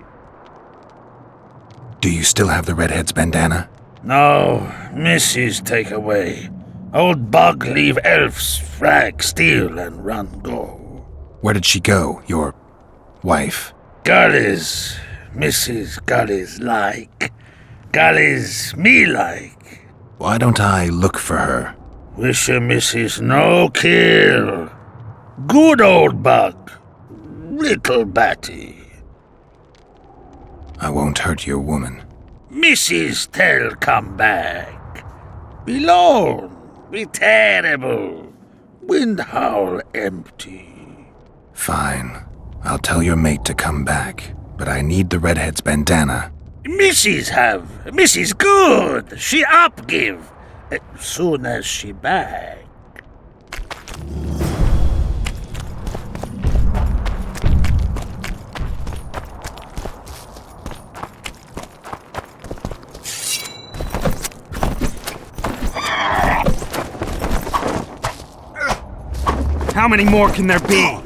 Do you still have the redhead's bandana? No, missus take away. Old bug leave elf's frag steal and run go. Where did she go, your wife? Gullies, Mrs. Gullies like. Gullies me like. Why don't I look for her? Wish a missus no kill. Good old bug. Little batty. I won't hurt your woman. Mrs. Tell come back. Be lone. Be terrible. Wind howl empty. Fine. I'll tell your mate to come back, but I need the redhead's bandana. Mrs. have. Mrs. good. She up give. Soon as she back. How many more can there be?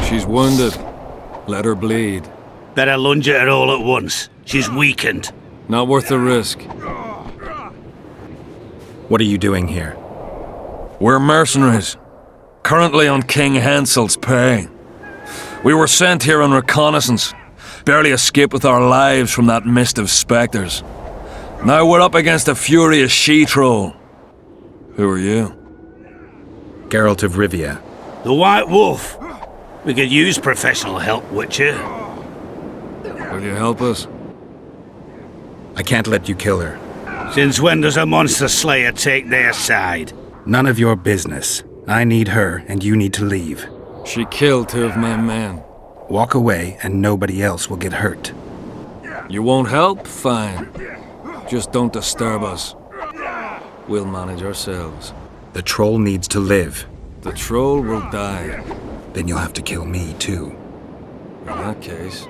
She's wounded. Let her bleed. Better lunge at her all at once. She's weakened. Not worth the risk. What are you doing here? We're mercenaries. Currently on King Hansel's pay. We were sent here on reconnaissance. Barely escaped with our lives from that mist of spectres. Now we're up against a furious she-troll. Who are you? Geralt of Rivia. The White Wolf. We could use professional help, Witcher. Will you help us? I can't let you kill her. Since when does a monster slayer take their side? None of your business. I need her, and you need to leave. She killed 2 of my men. Walk away, and nobody else will get hurt. You won't help? Fine. Just don't disturb us. We'll manage ourselves. The troll needs to live. The troll will die. Then you'll have to kill me, too. In that case...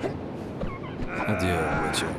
Adieu, Witcher.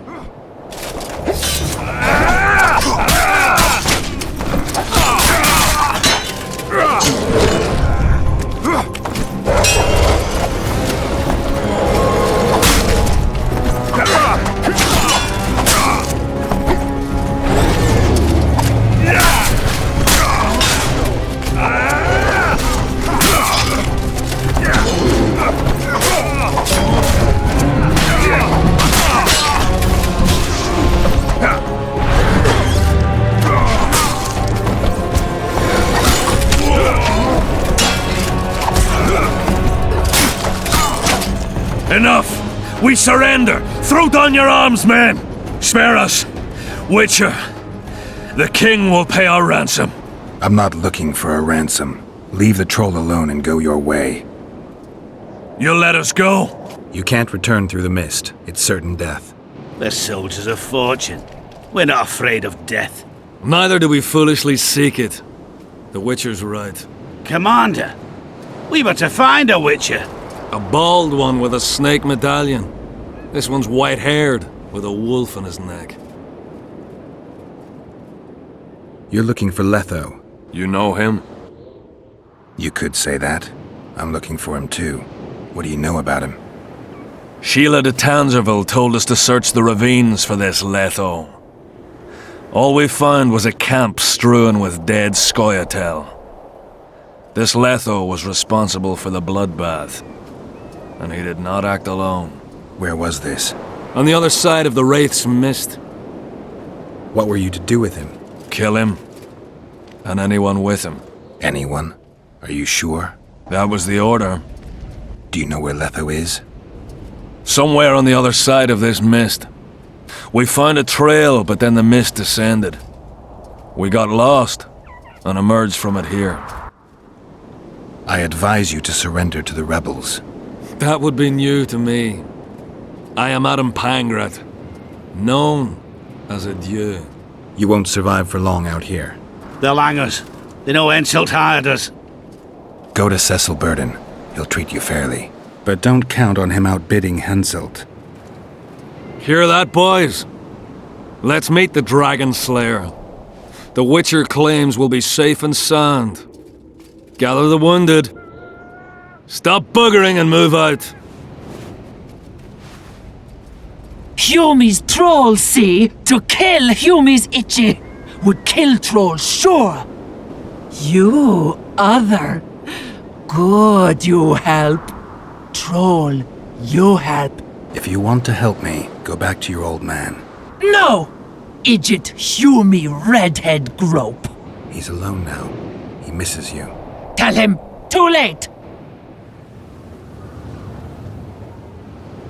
Enough! We surrender! Throw down your arms, men! Spare us! Witcher, the king will pay our ransom. I'm not looking for a ransom. Leave the troll alone and go your way. You'll let us go? You can't return through the mist. It's certain death. They're soldiers of fortune. We're not afraid of death. Neither do we foolishly seek it. The Witcher's right. Commander, we were to find a Witcher. A bald one with a snake medallion. This one's white-haired, with a wolf on his neck. You're looking for Letho. You know him? You could say that. I'm looking for him too. What do you know about him? Sheila de Tangerville told us to search the ravines for this Letho. All we found was a camp strewn with dead Scoia'tael. This Letho was responsible for the bloodbath. And he did not act alone. Where was this? On the other side of the Wraith's Mist. What were you to do with him? Kill him. And anyone with him. Anyone? Are you sure? That was the order. Do you know where Letho is? Somewhere on the other side of this mist. We found a trail, but then the mist descended. We got lost, and emerged from it here. I advise you to surrender to the rebels. That would be new to me. I am Adam Pangrat, known as a dieu. You won't survive for long out here. They'll hang us. They know Henselt hired us. Go to Cecil Burden. He'll treat you fairly. But don't count on him outbidding Henselt. Hear that, boys? Let's meet the Dragon Slayer. The Witcher claims we'll be safe and sound. Gather the wounded. Stop buggering and move out. Humi's troll, see? To kill Humi's itchy. Would kill trolls, sure. You, other. Good, you help. Troll, you help. If you want to help me, go back to your old man. No! Idjit Humi redhead grope. He's alone now. He misses you. Tell him, too late!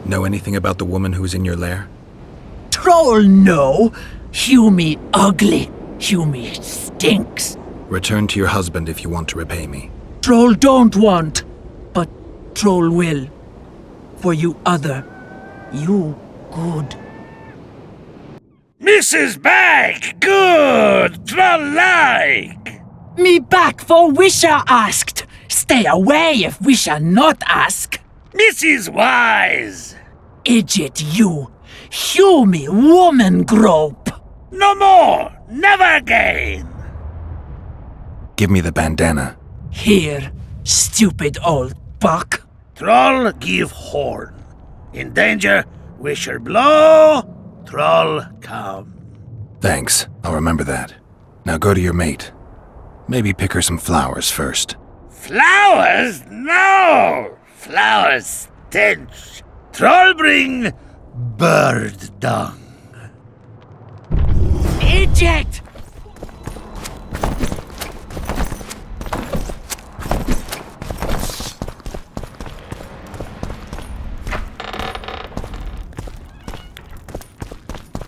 Know anything about the woman who's in your lair? Troll, no. Humi ugly. Humi stinks. Return to your husband if you want to repay me. Troll don't want, but Troll will. For you other, you good. Mrs. Bag, good, troll-like. Me back for Wisha asked. Stay away if Wisha not ask. Mrs. Wise. Idjit you. Humi woman grope. No more, never again. Give me the bandana. Here, stupid old buck. Troll give horn. In danger, wisher blow, troll come. Thanks. I'll remember that. Now go to your mate. Maybe pick her some flowers first. Flowers? No! Flowers stench. Troll bring bird dung. Eject!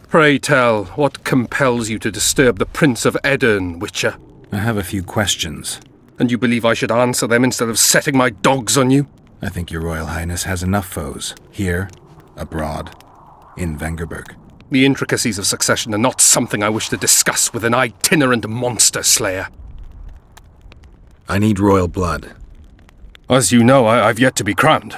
Pray tell, what compels you to disturb the Prince of Edern, Witcher? I have a few questions. And you believe I should answer them instead of setting my dogs on you? I think your Royal Highness has enough foes. Here, abroad, in Vengerberg. The intricacies of succession are not something I wish to discuss with an itinerant monster slayer. I need royal blood. As you know, I've yet to be crowned.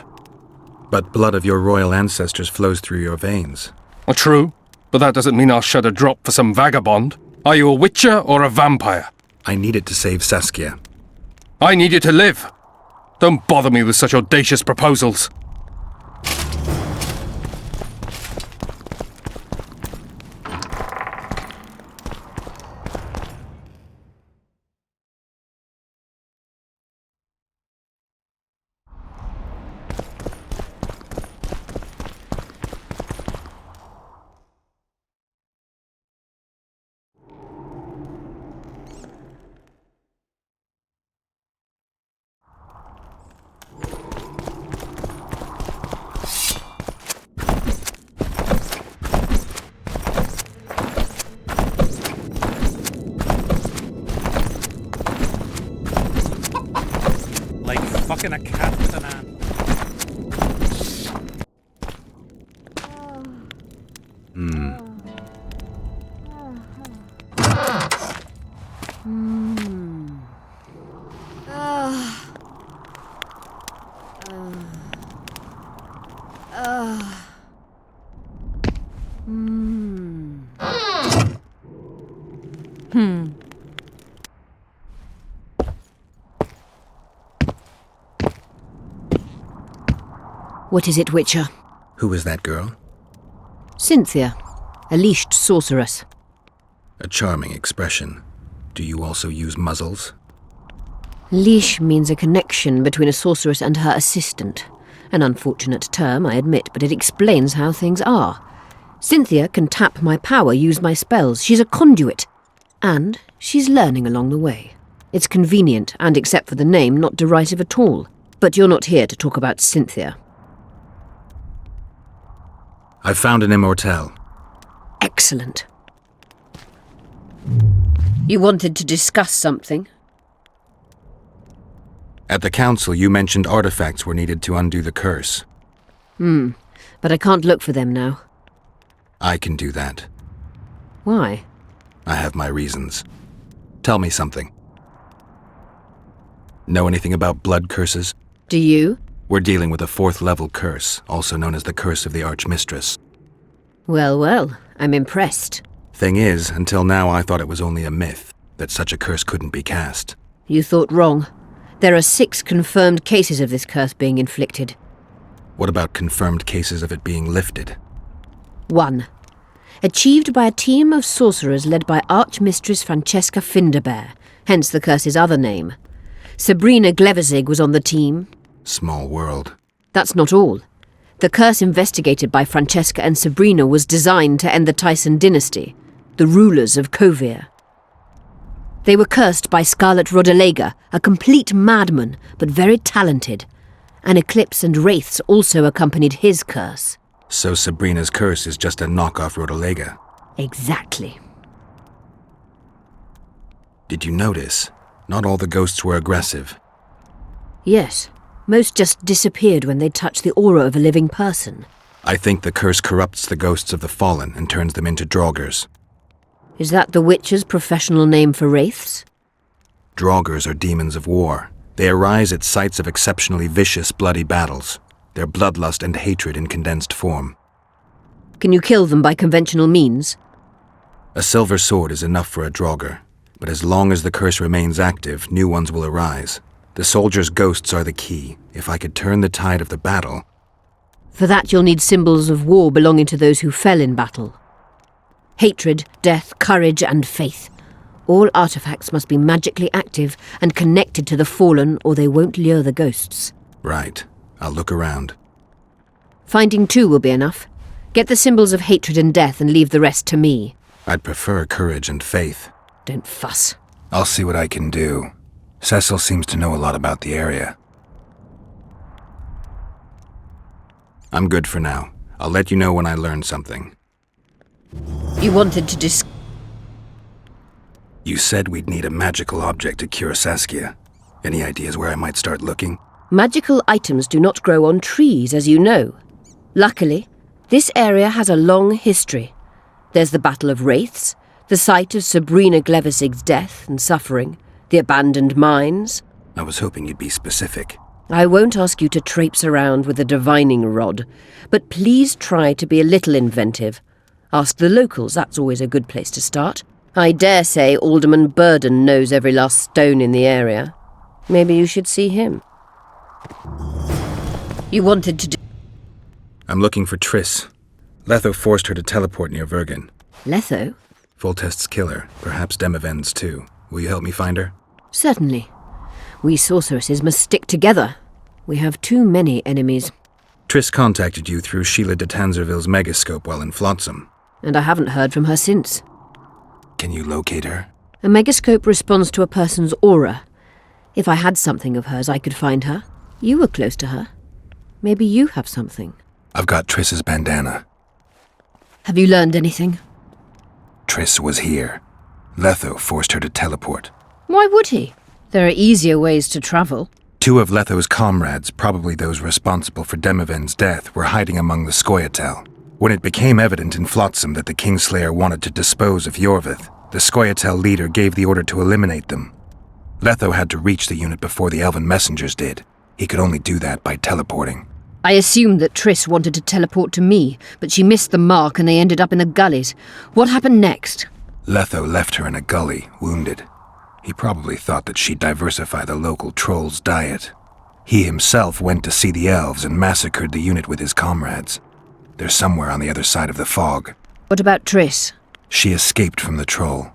But blood of your royal ancestors flows through your veins. True, but that doesn't mean I'll shed a drop for some vagabond. Are you a witcher or a vampire? I need it to save Saskia. I need you to live. Don't bother me with such audacious proposals. Fucking a cat with an ant. What is it, Witcher? Who is that girl? Cynthia, a leashed sorceress. A charming expression. Do you also use muzzles? Leash means a connection between a sorceress and her assistant. An unfortunate term, I admit, but it explains how things are. Cynthia can tap my power, use my spells. She's a conduit. And she's learning along the way. It's convenient, and except for the name, not derisive at all. But you're not here to talk about Cynthia. I found an immortelle. Excellent. You wanted to discuss something? At the council, you mentioned artifacts were needed to undo the curse. But I can't look for them now. I can do that. Why? I have my reasons. Tell me something. Know anything about blood curses? Do you? We're dealing with a 4th-level curse, also known as the Curse of the Archmistress. Well, I'm impressed. Thing is, until now I thought it was only a myth, that such a curse couldn't be cast. You thought wrong. There are 6 confirmed cases of this curse being inflicted. What about confirmed cases of it being lifted? 1. Achieved by a team of sorcerers led by Archmistress Francesca Finderbear, hence the curse's other name. Sabrina Glevezig was on the team. Small world. That's not all. The curse investigated by Francesca and Sabrina was designed to end the Tyson dynasty, the rulers of Kovir. They were cursed by Scarlet Rodalega, a complete madman, but very talented. An eclipse and wraiths also accompanied his curse. So Sabrina's curse is just a knockoff Rodalega? Exactly. Did you notice? Not all the ghosts were aggressive. Yes. Most just disappeared when they touched the aura of a living person. I think the curse corrupts the ghosts of the fallen and turns them into draugrs. Is that the Witcher's professional name for wraiths? Draugrs are demons of war. They arise at sites of exceptionally vicious, bloody battles. Their bloodlust and hatred in condensed form. Can you kill them by conventional means? A silver sword is enough for a draugr, but as long as the curse remains active, new ones will arise. The soldiers' ghosts are the key. If I could turn the tide of the battle... For that you'll need symbols of war belonging to those who fell in battle. Hatred, death, courage, and faith. All artifacts must be magically active and connected to the fallen, or they won't lure the ghosts. Right. I'll look around. Finding 2 will be enough. Get the symbols of hatred and death and leave the rest to me. I'd prefer courage and faith. Don't fuss. I'll see what I can do. Cecil seems to know a lot about the area. I'm good for now. I'll let you know when I learn something. You wanted to You said we'd need a magical object to cure Saskia. Any ideas where I might start looking? Magical items do not grow on trees, as you know. Luckily, this area has a long history. There's the Battle of Wraiths, the site of Sabrina Glevisig's death and suffering, the abandoned mines. I was hoping you'd be specific. I won't ask you to traipse around with a divining rod, but please try to be a little inventive. Ask the locals, that's always a good place to start. I dare say Alderman Burden knows every last stone in the area. Maybe you should see him. You wanted to do... I'm looking for Triss. Letho forced her to teleport near Vergen. Letho? Foltest's killer, perhaps Demavend's too. Will you help me find her? Certainly. We sorceresses must stick together. We have too many enemies. Triss contacted you through Sheila de Tanzerville's megascope while in Flotsam. And I haven't heard from her since. Can you locate her? A megascope responds to a person's aura. If I had something of hers, I could find her. You were close to her. Maybe you have something. I've got Triss's bandana. Have you learned anything? Triss was here. Letho forced her to teleport. Why would he? There are easier ways to travel. 2 of Letho's comrades, probably those responsible for Demavend's death, were hiding among the Scoia'tael. When it became evident in Flotsam that the Kingslayer wanted to dispose of Yorvith, the Scoia'tael leader gave the order to eliminate them. Letho had to reach the unit before the Elven messengers did. He could only do that by teleporting. I assumed that Triss wanted to teleport to me, but she missed the mark and they ended up in the gullies. What happened next? Letho left her in a gully, wounded. He probably thought that she'd diversify the local trolls' diet. He himself went to see the elves and massacred the unit with his comrades. They're somewhere on the other side of the fog. What about Triss? She escaped from the troll.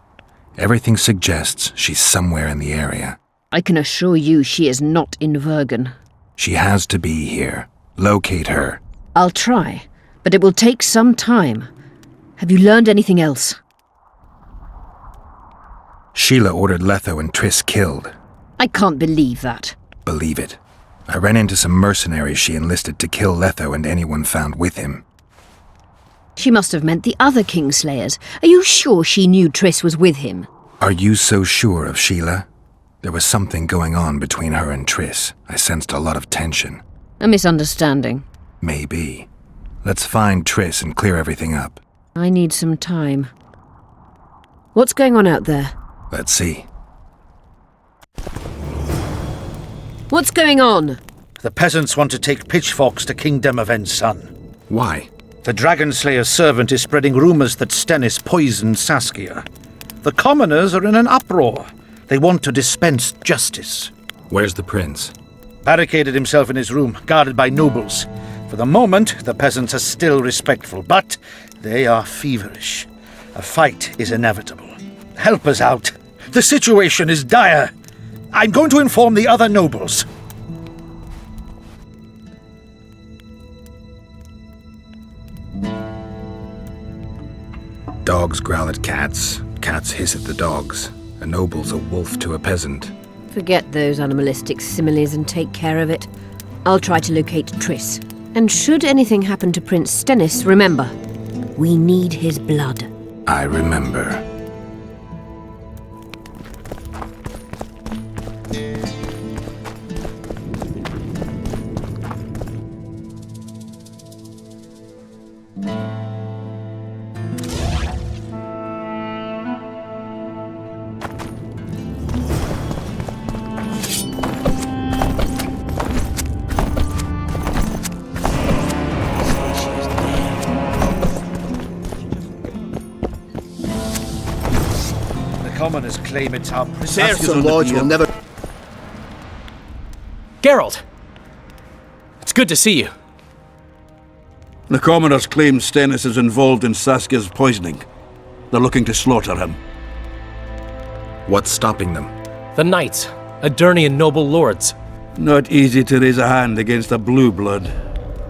Everything suggests she's somewhere in the area. I can assure you she is not in Vergen. She has to be here. Locate her. I'll try, but it will take some time. Have you learned anything else? Sheila ordered Letho and Triss killed. I can't believe that. Believe it. I ran into some mercenaries she enlisted to kill Letho and anyone found with him. She must have meant the other Kingslayers. Are you sure she knew Triss was with him? Are you so sure of Sheila? There was something going on between her and Triss. I sensed a lot of tension. A misunderstanding. Maybe. Let's find Triss and clear everything up. I need some time. What's going on out there? Let's see. What's going on? The peasants want to take pitchforks to King Demavend's son. Why? The Dragon Slayer's servant is spreading rumours that Stennis poisoned Saskia. The commoners are in an uproar. They want to dispense justice. Where's the prince? Barricaded himself in his room, guarded by nobles. For the moment, the peasants are still respectful, but they are feverish. A fight is inevitable. Help us out. The situation is dire. I'm going to inform the other nobles. Dogs growl at cats. Cats hiss at the dogs. A noble's a wolf to a peasant. Forget those animalistic similes and take care of it. I'll try to locate Triss. And should anything happen to Prince Stennis, remember, we need his blood. I remember. Commoners claim it's our Serfs and lords will never... Geralt! It's good to see you. The commoners claim Stennis is involved in Saskia's poisoning. They're looking to slaughter him. What's stopping them? The knights, Adernian noble lords. Not easy to raise a hand against a blue blood.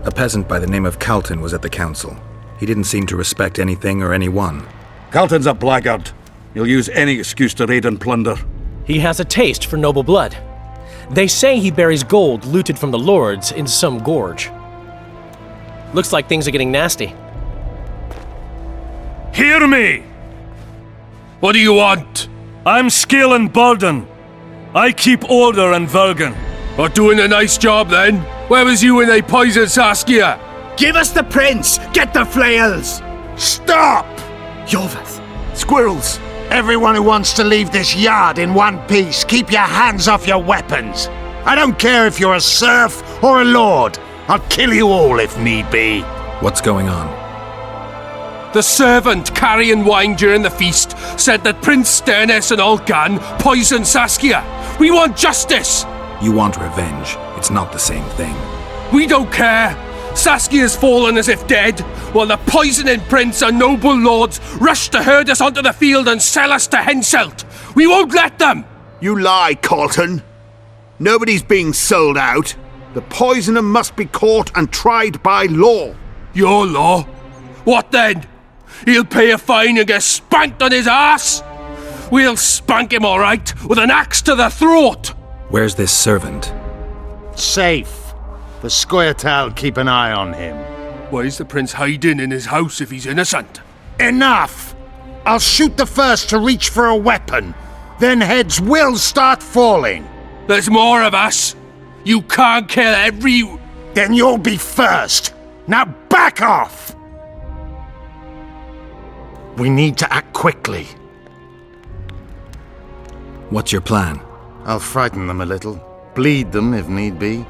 A peasant by the name of Calton was at the council. He didn't seem to respect anything or anyone. Calton's a blackguard. He'll use any excuse to raid and plunder. He has a taste for noble blood. They say he buries gold looted from the lords in some gorge. Looks like things are getting nasty. Hear me! What do you want? I'm Scalen Burden. I keep order in Vergen. We're doing a nice job then. Where was you when they poisoned Saskia? Give us the prince! Get the flails! Stop! Yorveth! Squirrels! Everyone who wants to leave this yard in one piece, keep your hands off your weapons. I don't care if you're a serf or a lord. I'll kill you all if need be. What's going on? The servant carrying wine during the feast said that Prince Stennis and Olcan poisoned Saskia. We want justice! You want revenge. It's not the same thing. We don't care. Saskia's fallen as if dead, while the poisoning prince and noble lords rush to herd us onto the field and sell us to Henselt. We won't let them! You lie, Calton. Nobody's being sold out. The poisoner must be caught and tried by law. Your law? What then? He'll pay a fine and get spanked on his ass? We'll spank him all right, with an axe to the throat! Where's this servant? Safe. The Scoia'tael keep an eye on him. Why is the prince hiding in his house if he's innocent? Enough! I'll shoot the first to reach for a weapon. Then heads will start falling. There's more of us. You can't kill every... Then you'll be first. Now back off! We need to act quickly. What's your plan? I'll frighten them a little. Bleed them if need be.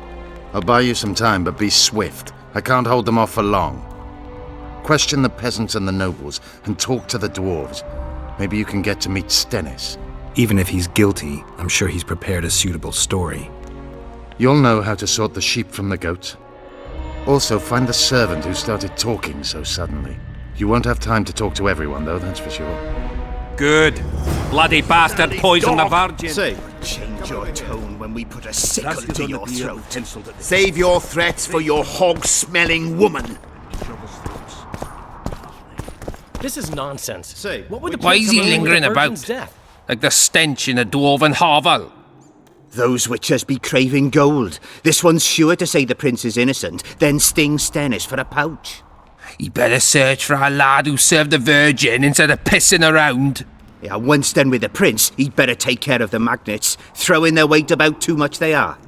I'll buy you some time, but be swift. I can't hold them off for long. Question the peasants and the nobles, and talk to the dwarves. Maybe you can get to meet Stennis. Even if he's guilty, I'm sure he's prepared a suitable story. You'll know how to sort the sheep from the goats. Also, find the servant who started talking so suddenly. You won't have time to talk to everyone, though, that's for sure. Good. Bloody bastard poisoned the virgin. Say, Change your tone when we put a sickle to your throat. save your threats for your hog-smelling woman. This is nonsense. Say, what would the Why is he prince have lingering with the virgin's about? death? Like the stench in a dwarven hovel. Those witches be craving gold. This one's sure to say the prince is innocent, then sting Stennis for a pouch. He better search for a lad who served the Virgin instead of pissing around. Yeah, once done with the prince, he'd better take care of the magnets. Throwing their weight about too much they are.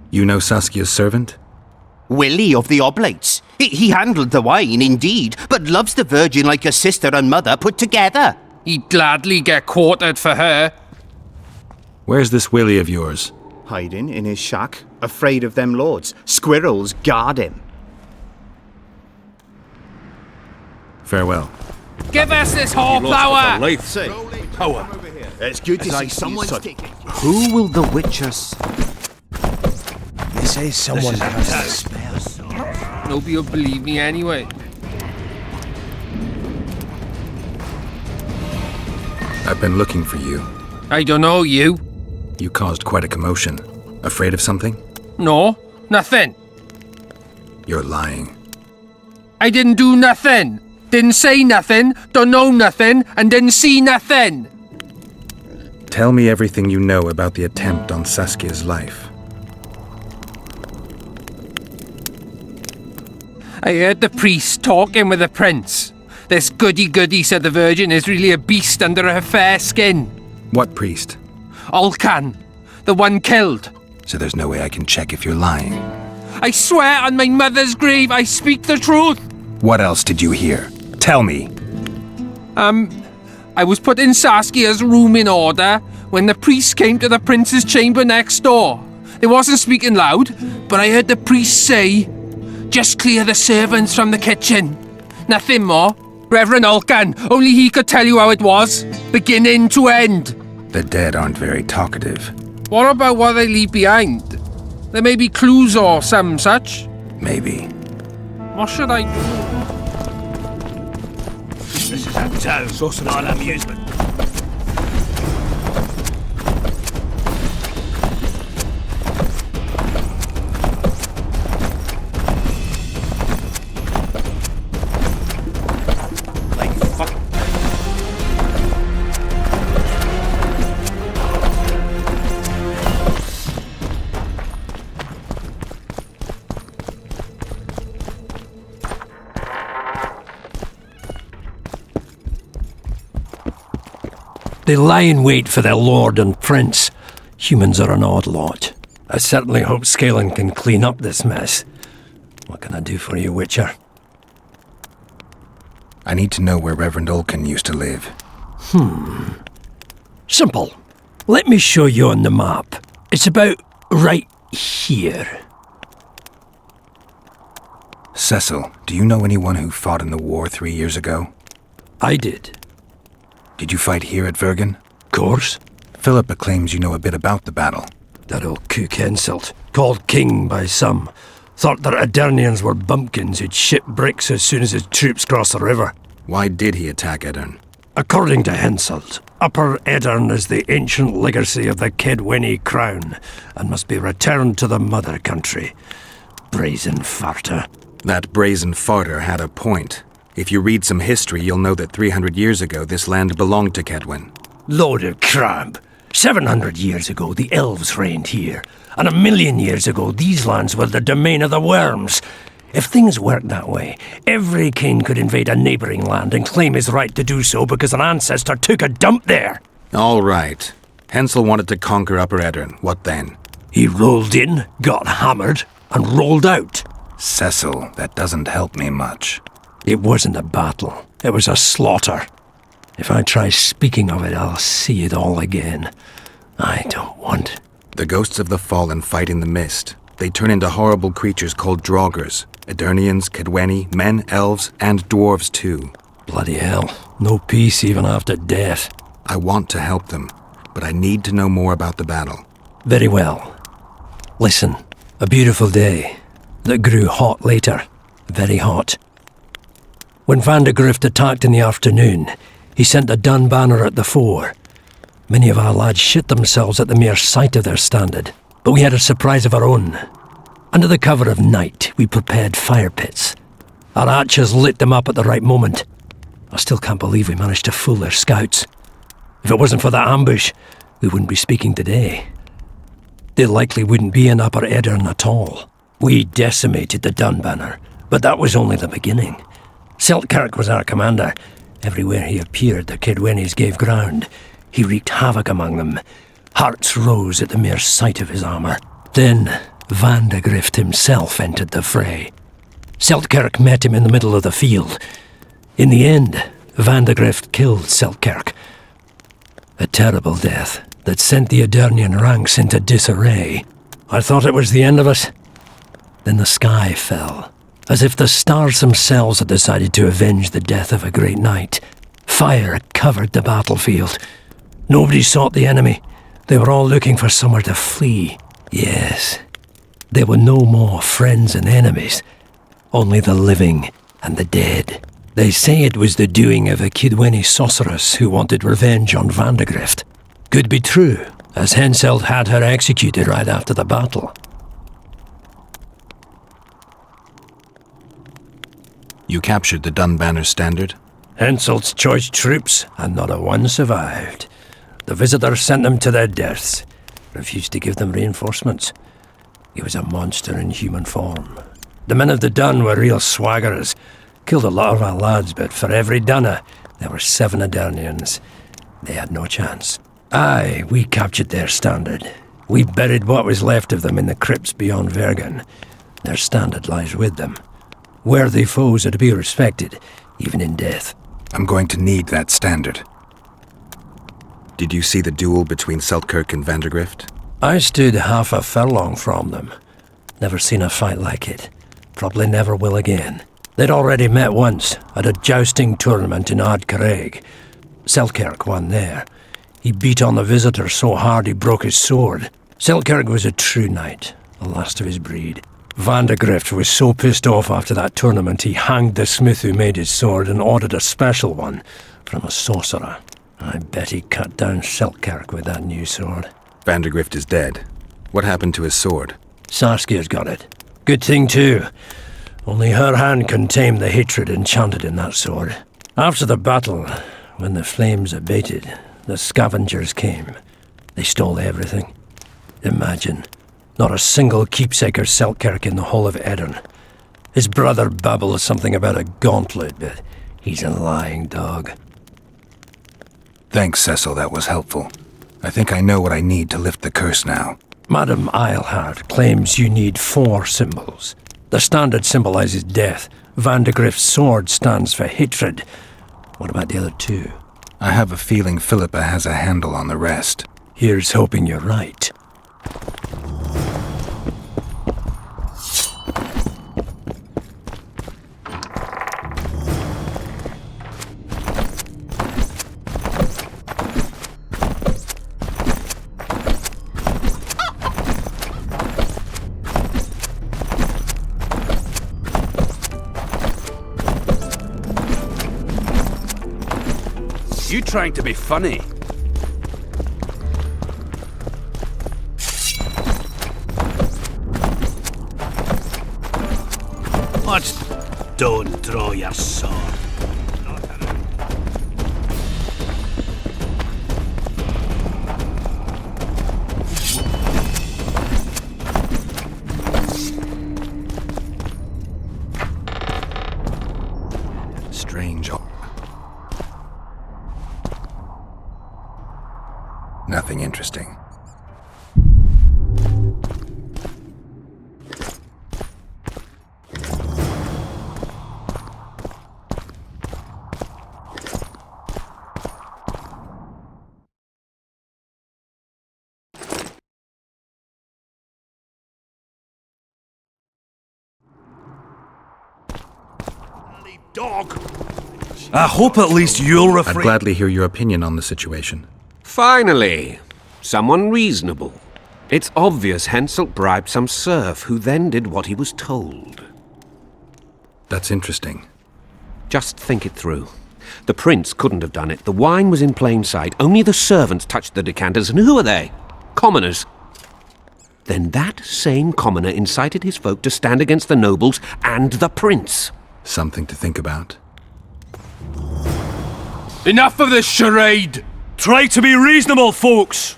You know Saskia's servant? Willie of the Oblates. He handled the wine, indeed, but loves the Virgin like a sister and mother put together. He'd gladly get quartered for her. Where's this Willie of yours? Hiding in his shack, afraid of them lords. Squirrels guard him. Farewell. Give us this horsepower! Power. It's good to see someone's taking. Who will the witches? They say someone has a spell. Nobody will believe me anyway. I've been looking for you. I don't know you. You caused quite a commotion. Afraid of something? No, nothing. You're lying. I didn't do nothing. Didn't say nothing, don't know nothing, and didn't see nothing. Tell me everything you know about the attempt on Saskia's life. I heard the priest talking with the prince. This goody-goody said the Virgin is really a beast under her fair skin. What priest? Olcan, the one killed. So there's no way I can check if you're lying. I swear on my mother's grave I speak the truth. What else did you hear? Tell me. I was put in Saskia's room in order when the priest came to the prince's chamber next door. They wasn't speaking loud, but I heard the priest say, "Just clear the servants from the kitchen." Nothing more. Reverend Olcan, only he could tell you how it was, beginning to end. The dead aren't very talkative. What about what they leave behind? There may be clues or some such. Maybe. What should I do? This is a town, not an amusement. They lie in wait for their lord and prince. Humans are an odd lot. I certainly hope Scalen can clean up this mess. What can I do for you, Witcher? I need to know where Reverend Olkin used to live. Simple. Let me show you on the map. It's about right here. Cecil, do you know anyone who fought in the war 3 years ago? I did. Did you fight here at Vergen? Course. Philippa claims you know a bit about the battle. That old cook insult, called king by some, thought that Aedirnians were bumpkins who'd ship bricks as soon as his troops crossed the river. Why did he attack Edirn? According to Henselt, Upper Edirn is the ancient legacy of the Kedwenny crown and must be returned to the mother country. Brazen farter. That brazen farter had a point. If you read some history, you'll know that 300 years ago this land belonged to Kedwen. Load of crap. 700 years ago the elves reigned here, and 1,000,000 years ago these lands were the domain of the worms. If things worked that way, every king could invade a neighbouring land and claim his right to do so because an ancestor took a dump there. All right. Hensel wanted to conquer Upper Edirn. What then? He rolled in, got hammered, and rolled out. Cecil, that doesn't help me much. It wasn't a battle. It was a slaughter. If I try speaking of it, I'll see it all again. I don't want... The ghosts of the fallen fight in the mist. They turn into horrible creatures called Draugrs. Edirnians, Kedwenny, men, elves, and dwarves too. Bloody hell. No peace even after death. I want to help them, but I need to know more about the battle. Very well. Listen, a beautiful day that grew hot later. Very hot. When Van de Grift attacked in the afternoon, he sent a dun banner at the fore. Many of our lads shit themselves at the mere sight of their standard, but we had a surprise of our own. Under the cover of night, we prepared fire pits. Our archers lit them up at the right moment. I still can't believe we managed to fool their scouts. If it wasn't for that ambush, we wouldn't be speaking today. They likely wouldn't be in Upper Edirn at all. We decimated the dun banner, but that was only the beginning. Seltkirk was our commander. Everywhere he appeared, the Kedwennies gave ground. He wreaked havoc among them. Hearts rose at the mere sight of his armour. Then Van de Grift himself entered the fray. Seltkirk met him in the middle of the field. In the end, Van de Grift killed Seltkirk. A terrible death that sent the Aedirnian ranks into disarray. I thought it was the end of us. Then the sky fell, as if the stars themselves had decided to avenge the death of a great knight. Fire covered the battlefield. Nobody sought the enemy. They were all looking for somewhere to flee. Yes, there were no more friends and enemies, only the living and the dead. They say it was the doing of a Kedwenny sorceress who wanted revenge on Van de Grift. Could be true, as Henselt had her executed right after the battle. You captured the Dun Banner standard? Henselt's choice troops, and not a one survived. The visitor sent them to their deaths, refused to give them reinforcements. He was a monster in human form. The men of the Dun were real swaggerers. Killed a lot of our lads, but for every Dunner, there were 7 Aedirnians. They had no chance. Aye, we captured their standard. We buried what was left of them in the crypts beyond Vergen. Their standard lies with them. Worthy foes are to be respected, even in death. I'm going to need that standard. Did you see the duel between Seltkirk and Van der Grift? I stood half a furlong from them. Never seen a fight like it. Probably never will again. They'd already met once, at a jousting tournament in Ardcarreg. Seltkirk won there. He beat on the visitor so hard he broke his sword. Selkirk was a true knight, the last of his breed. Vandegrift was so pissed off after that tournament he hanged the smith who made his sword and ordered a special one from a sorcerer. I bet he cut down Selkirk with that new sword. Vandegrift is dead. What happened to his sword? Saskia's got it. Good thing too. Only her hand can tame the hatred enchanted in that sword. After the battle, when the flames abated, the scavengers came. They stole everything. Imagine, not a single keepsake or Selkirk in the whole of Edern. His brother babbles something about a gauntlet, but he's a lying dog. Thanks, Cecil, that was helpful. I think I know what I need to lift the curse now. Madame Eilhart claims you need 4 symbols. The standard symbolizes death. Vandegrift's sword stands for hatred. What about the other 2? I have a feeling Philippa has a handle on the rest. Here's hoping you're right. You trying to be funny? What? Don't draw your sword. Strange. Nothing interesting. Dog! I hope at least you'll refrain. I'd gladly hear your opinion on the situation. Finally, someone reasonable. It's obvious Henselt bribed some serf who then did what he was told. That's interesting. Just think it through. The prince couldn't have done it. The wine was in plain sight. Only the servants touched the decanters, and who are they? Commoners. Then that same commoner incited his folk to stand against the nobles and the prince. Something to think about. Enough of this charade! Try to be reasonable, folks.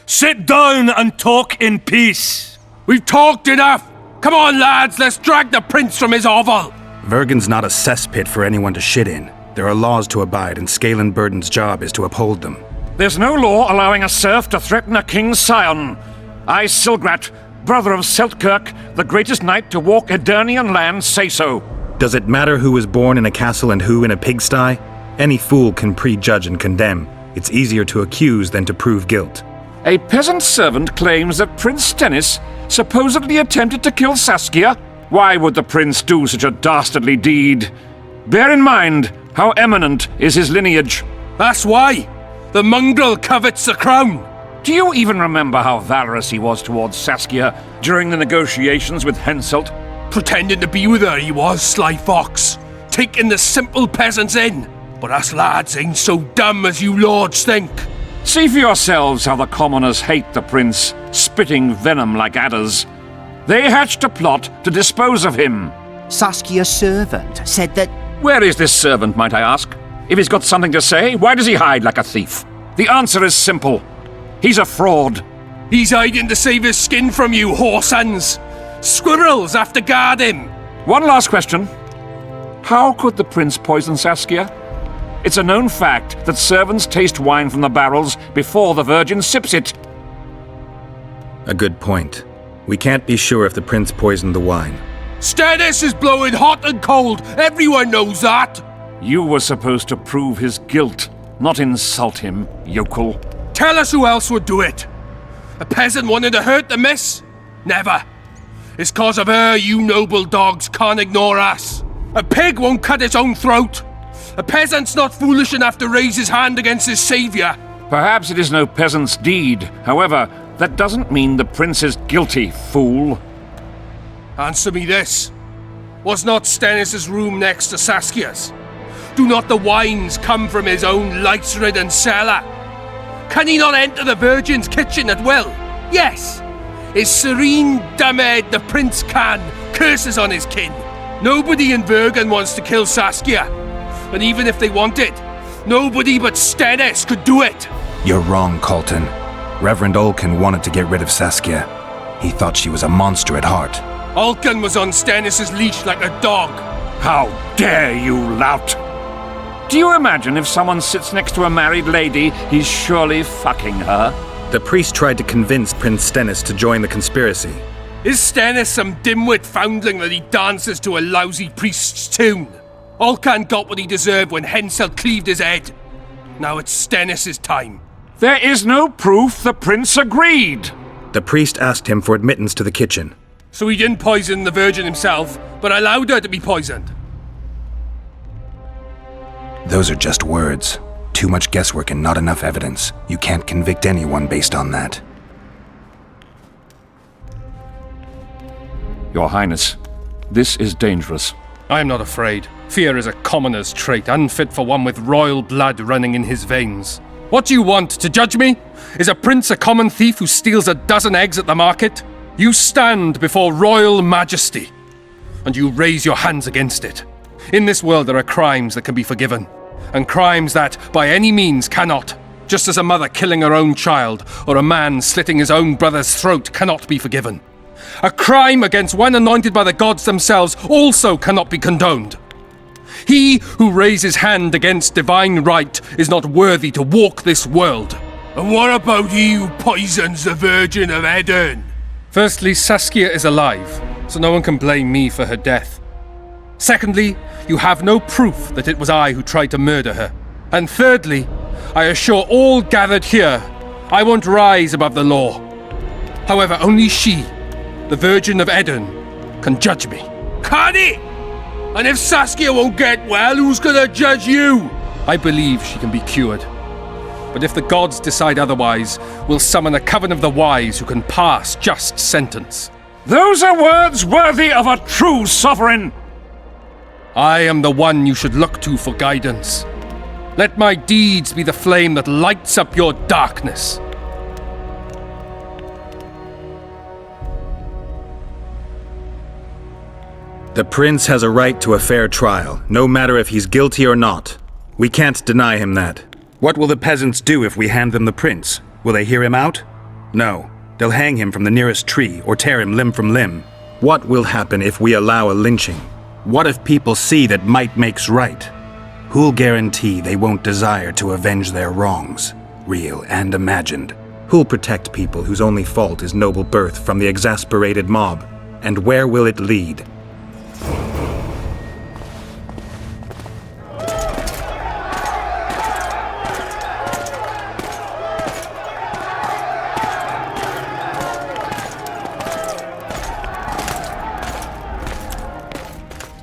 Sit down and talk in peace. We've talked enough! Come on, lads, let's drag the prince from his hovel! Vergen's not a cesspit for anyone to shit in. There are laws to abide, and Scalen Burden's job is to uphold them. There's no law allowing a serf to threaten a king's scion. I, Silgrat, brother of Seltkirk, the greatest knight to walk Edirnian land, say so. Does it matter who was born in a castle and who in a pigsty? Any fool can prejudge and condemn. It's easier to accuse than to prove guilt. A peasant servant claims that Prince Stennis supposedly attempted to kill Saskia. Why would the prince do such a dastardly deed? Bear in mind how eminent is his lineage. That's why! The mongrel covets the crown! Do you even remember how valorous he was towards Saskia during the negotiations with Henselt? Pretending to be with her he was, sly fox. Taking the simple peasants in. But us lads ain't so dumb as you lords think. See for yourselves how the commoners hate the prince, spitting venom like adders. They hatched a plot to dispose of him. Saskia's servant said that... Where is this servant, might I ask? If he's got something to say, why does he hide like a thief? The answer is simple. He's a fraud. He's hiding to save his skin from you, whoresons. Squirrels have to guard him. One last question. How could the prince poison Saskia? It's a known fact that servants taste wine from the barrels before the virgin sips it. A good point. We can't be sure if the prince poisoned the wine. Stennis is blowing hot and cold. Everyone knows that. You were supposed to prove his guilt, not insult him, yokel. Tell us who else would do it. A peasant wanting to hurt the miss? Never. It's cause of her you noble dogs can't ignore us. A pig won't cut its own throat. A peasant's not foolish enough to raise his hand against his saviour. Perhaps it is no peasant's deed. However, That doesn't mean the prince is guilty, fool. Answer me this. Was not Stennis' room next to Saskia's? Do not the wines come from his own lice-ridden cellar? Can he not enter the Virgin's kitchen at will? Yes! His serene Damed the Prince can curses on his kin. Nobody in Bergen wants to kill Saskia. And even if they wanted, nobody but Stennis could do it. You're wrong, Colton. Reverend Olkin wanted to get rid of Saskia. He thought she was a monster at heart. Olkin was on Stennis' leash like a dog. How dare you, lout! Do you imagine if someone sits next to a married lady, he's surely fucking her? The priest tried to convince Prince Stennis to join the conspiracy. Is Stennis some dimwit foundling that he dances to a lousy priest's tune? Olkan got what he deserved when Hensel cleaved his head. Now it's Stennis' time. There is no proof the prince agreed. The priest asked him for admittance to the kitchen. So he didn't poison the Virgin himself, but allowed her to be poisoned. Those are just words. Too much guesswork and not enough evidence. You can't convict anyone based on that. Your Highness, this is dangerous. I am not afraid. Fear is a commoner's trait, unfit for one with royal blood running in his veins. What do you want, to judge me? Is a prince a common thief who steals a dozen eggs at the market? You stand before royal majesty, and you raise your hands against it. In this world there are crimes that can be forgiven, and crimes that, by any means, cannot. Just as a mother killing her own child, or a man slitting his own brother's throat cannot be forgiven. A crime against one anointed by the gods themselves also cannot be condoned. He who raises hand against divine right is not worthy to walk this world. And what about he who poisons the Virgin of Eden? Firstly, Saskia is alive, so no one can blame me for her death. Secondly, you have no proof that it was I who tried to murder her. And thirdly, I assure all gathered here, I won't rise above the law. However, only she, the Virgin of Eden, can judge me. Can he? And if Saskia won't get well, who's gonna judge you? I believe she can be cured. But if the gods decide otherwise, we'll summon a coven of the wise who can pass just sentence. Those are words worthy of a true sovereign! I am the one you should look to for guidance. Let my deeds be the flame that lights up your darkness. The prince has a right to a fair trial, no matter if he's guilty or not. We can't deny him that. What will the peasants do if we hand them the prince? Will they hear him out? No. They'll hang him from the nearest tree or tear him limb from limb. What will happen if we allow a lynching? What if people see that might makes right? Who'll guarantee they won't desire to avenge their wrongs, real and imagined? Who'll protect people whose only fault is noble birth from the exasperated mob? And where will it lead?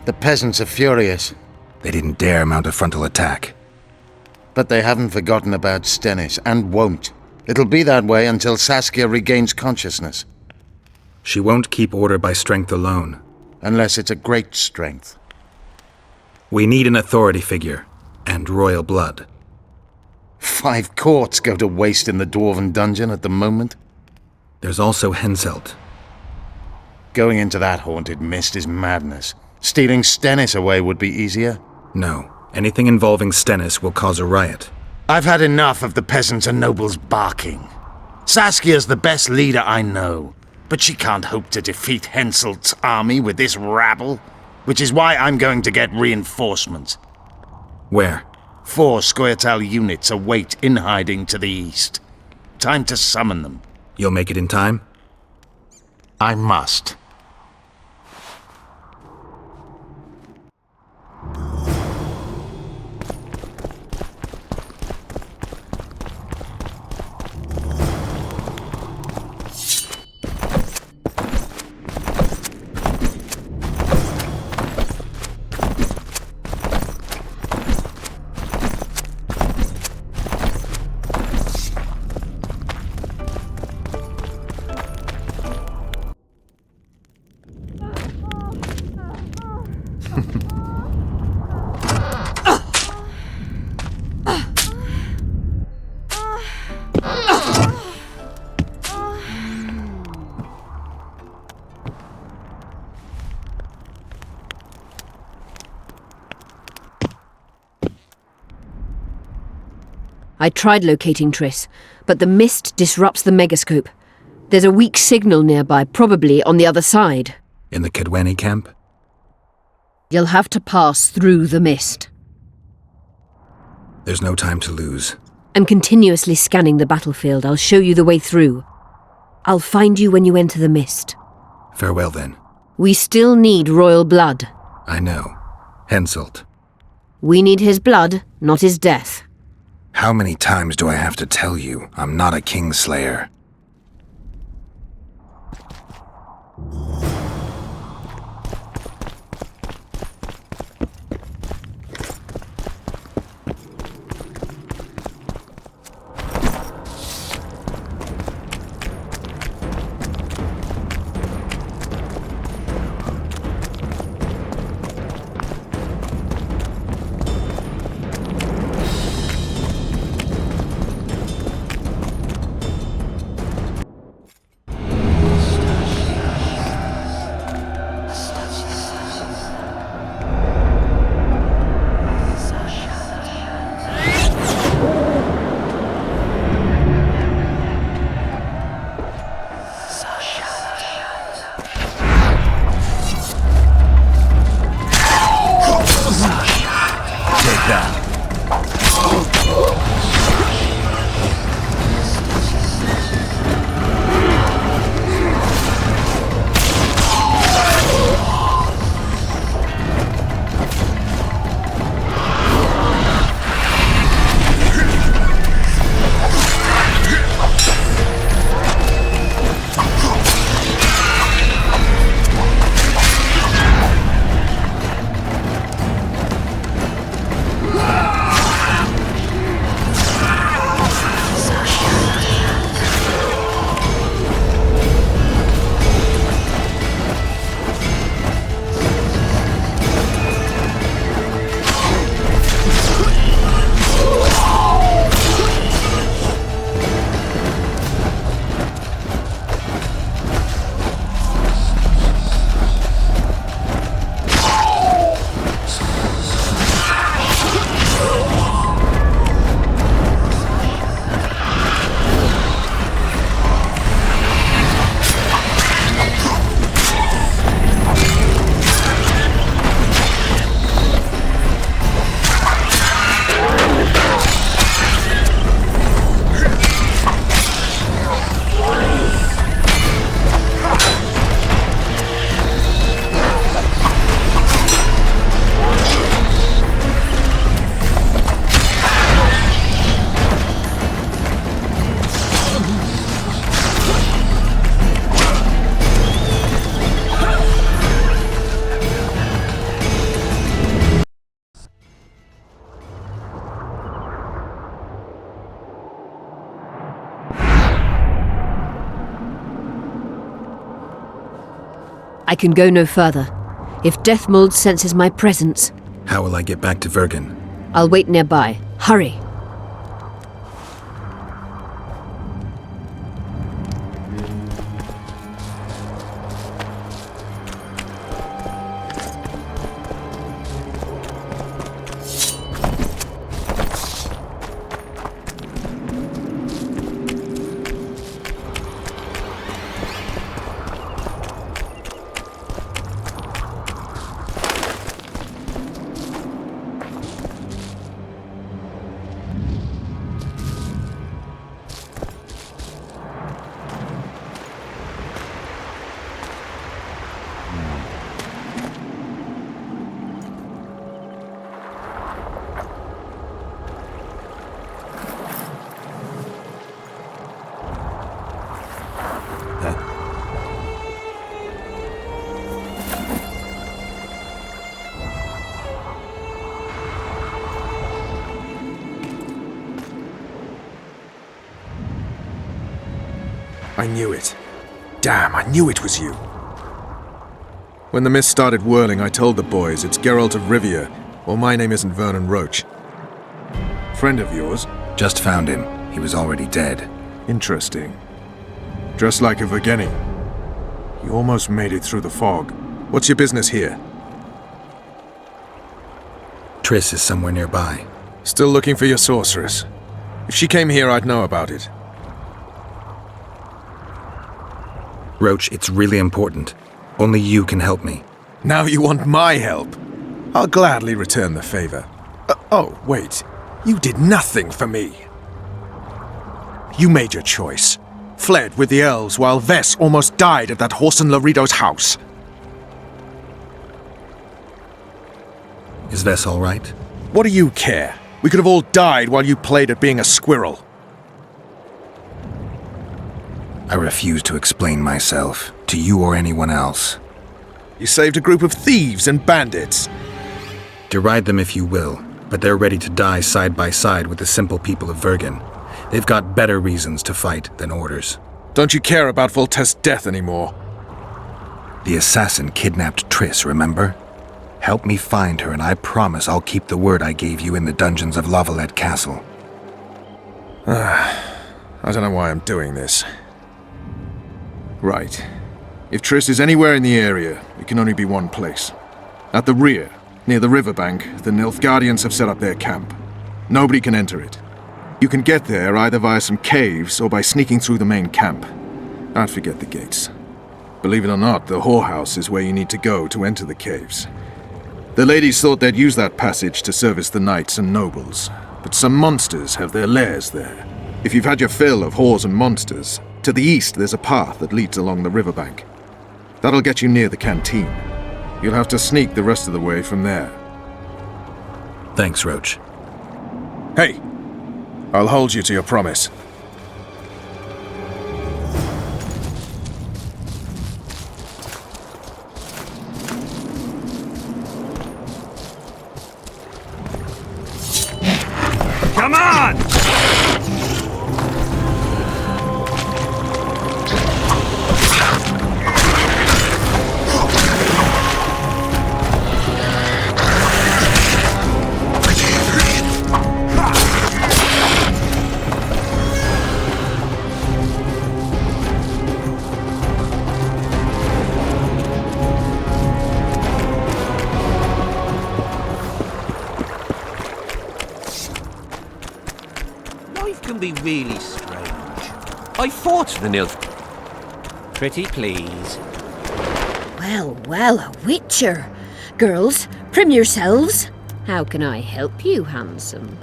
The peasants are furious. They didn't dare mount a frontal attack. But they haven't forgotten about Stennis, and won't. It'll be that way until Saskia regains consciousness. She won't keep order by strength alone. Unless it's a great strength. We need an authority figure, and royal blood. 5 courts go to waste in the Dwarven dungeon at the moment. There's also Henselt. Going into that haunted mist is madness. Stealing Stennis away would be easier. No. Anything involving Stennis will cause a riot. I've had enough of the peasants and nobles barking. Saskia's the best leader I know, but she can't hope to defeat Henselt's army with this rabble, which is why I'm going to get reinforcements. Where? 4 Scoia'tael units await in hiding to the east. Time to summon them. You'll make it in time? I must. I tried locating Triss, but the mist disrupts the megascope. There's a weak signal nearby, probably on the other side. In the Kedweni camp? You'll have to pass through the mist. There's no time to lose. I'm continuously scanning the battlefield. I'll show you the way through. I'll find you when you enter the mist. Farewell, then. We still need royal blood. I know. Henselt. We need his blood, not his death. How many times do I have to tell you I'm not a Kingslayer? I can go no further. If Deathmold senses my presence... How will I get back to Vergen? I'll wait nearby. Hurry. I knew it. Damn, I knew it was you. When the mist started whirling, I told the boys it's Geralt of Rivia, or my name isn't Vernon Roach. Friend of yours? Just found him. He was already dead. Interesting. Dressed like a Vergeni. You almost made it through the fog. What's your business here? Triss is somewhere nearby. Still looking for your sorceress? If she came here, I'd know about it. Roach, it's really important. Only you can help me. Now you want my help? I'll gladly return the favor. Oh, wait. You did nothing for me. You made your choice. Fled with the elves while Vess almost died at that Horson Laredo's house. Is Vess all right? What do you care? We could have all died while you played at being a squirrel. I refuse to explain myself, to you or anyone else. You saved a group of thieves and bandits. Deride them if you will, but they're ready to die side by side with the simple people of Vergen. They've got better reasons to fight than orders. Don't you care about Voltaire's death anymore? The assassin kidnapped Triss, remember? Help me find her, and I promise I'll keep the word I gave you in the dungeons of Lavalette Castle. I don't know why I'm doing this. Right. If Triss is anywhere in the area, it can only be one place. At the rear, near the riverbank, the Nilfgaardians have set up their camp. Nobody can enter it. You can get there either via some caves or by sneaking through the main camp. I'd forget the gates. Believe it or not, the whorehouse is where you need to go to enter the caves. The ladies thought they'd use that passage to service the knights and nobles, but some monsters have their lairs there. If you've had your fill of whores and monsters, to the east there's a path that leads along the riverbank. That'll get you near the canteen. You'll have to sneak the rest of the way from there. Thanks, Roach. Hey! I'll hold you to your promise. Come on! Be really strange. I fought the Nilf. Pretty please. Well, well, a witcher. Girls, prim yourselves. How can I help you, handsome?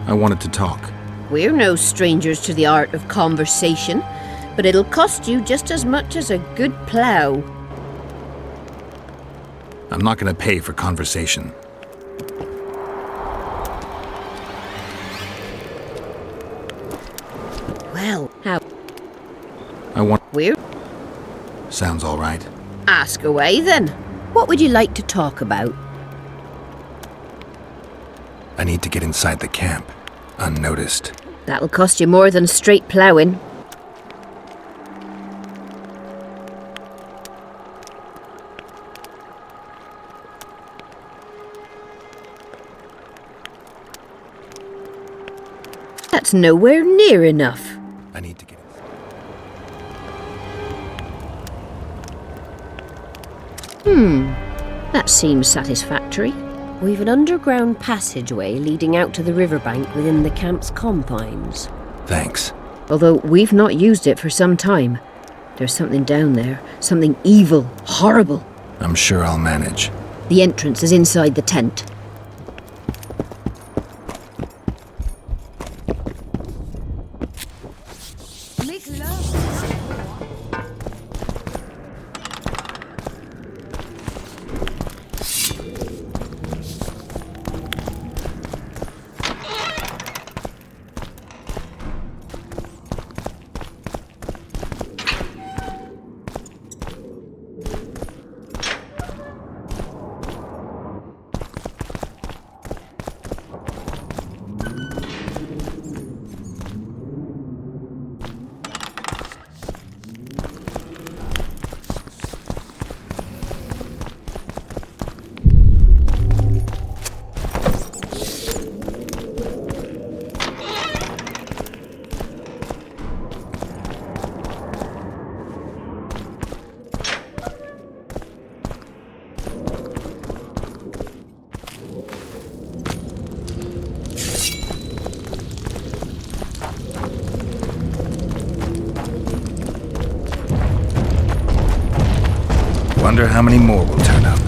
I wanted to talk. We're no strangers to the art of conversation, but it'll cost you just as much as a good plough. I'm not going to pay for conversation. Well, how? I want... We're... Sounds all right. Ask away, then. What would you like to talk about? I need to get inside the camp, unnoticed. That'll cost you more than straight ploughing. That's nowhere near enough. I need to get That seems satisfactory. We've an underground passageway leading out to the riverbank within the camp's confines. Thanks. Although we've not used it for some time. There's something down there. Something evil, horrible. I'm sure I'll manage. The entrance is inside the tent. Wonder how many more will turn up.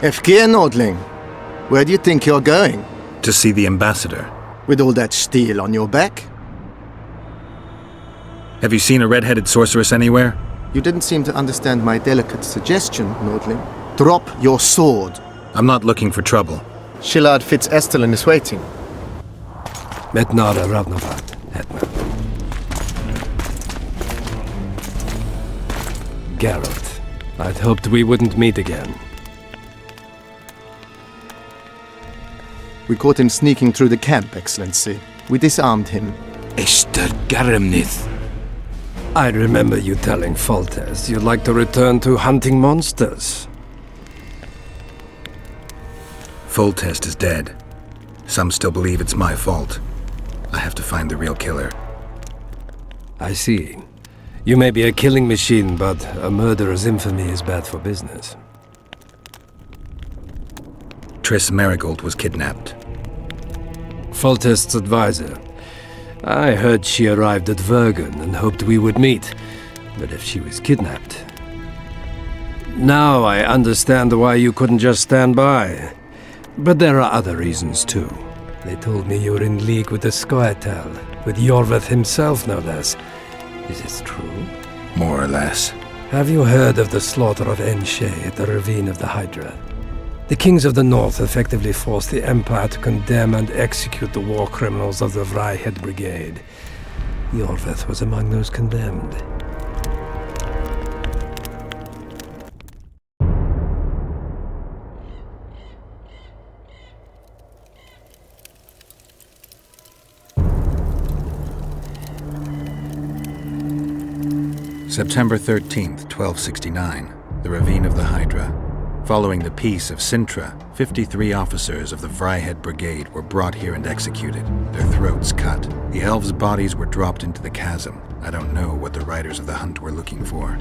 Efkir Nordling, where do you think you're going? To see the ambassador. With all that steel on your back? Have you seen a red-headed sorceress anywhere? You didn't seem to understand my delicate suggestion, Nordling. Drop your sword. I'm not looking for trouble. Shillard Fitz-Estelin is waiting. Metnara Ravnavad, Hetman. Geralt, I'd hoped we wouldn't meet again. We caught him sneaking through the camp, Excellency. We disarmed him. Ester Garamnith. I remember you telling Foltest you'd like to return to hunting monsters. Foltest is dead. Some still believe it's my fault. I have to find the real killer. I see. You may be a killing machine, but a murderer's infamy is bad for business. Triss Marigold was kidnapped. Foltest's advisor. I heard she arrived at Vergen and hoped we would meet, but if she was kidnapped... Now I understand why you couldn't just stand by. But there are other reasons too. They told me you were in league with the Scoia'tael, with Iorveth himself no less. Is this true? More or less. Have you heard of the slaughter of Enshe at the Ravine of the Hydra? The kings of the north effectively forced the Empire to condemn and execute the war criminals of the Vryhed Brigade. Iorveth was among those condemned. September 13th, 1269, the Ravine of the Hydra. Following the Peace of Sintra, 53 officers of the Vryhed Brigade were brought here and executed, their throats cut. The elves' bodies were dropped into the chasm. I don't know what the riders of the hunt were looking for.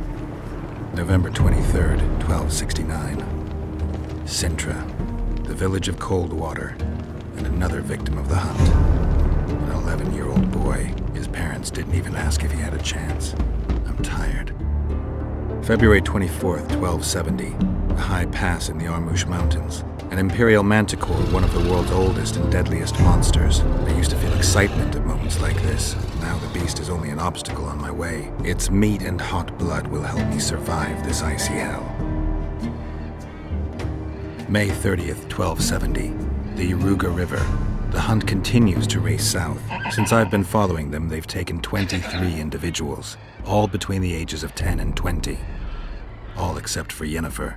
November 23rd, 1269. Sintra, the village of Coldwater, and another victim of the hunt. An 11-year-old boy. His parents didn't even ask if he had a chance. I'm tired. February 24th, 1270. A high pass in the Armouche Mountains. An imperial manticore, one of the world's oldest and deadliest monsters. I used to feel excitement at moments like this. Now the beast is only an obstacle on my way. Its meat and hot blood will help me survive this icy hell. May 30th, 1270. The Iruga River. The hunt continues to race south. Since I've been following them, they've taken 23 individuals, all between the ages of 10 and 20. All except for Yennefer.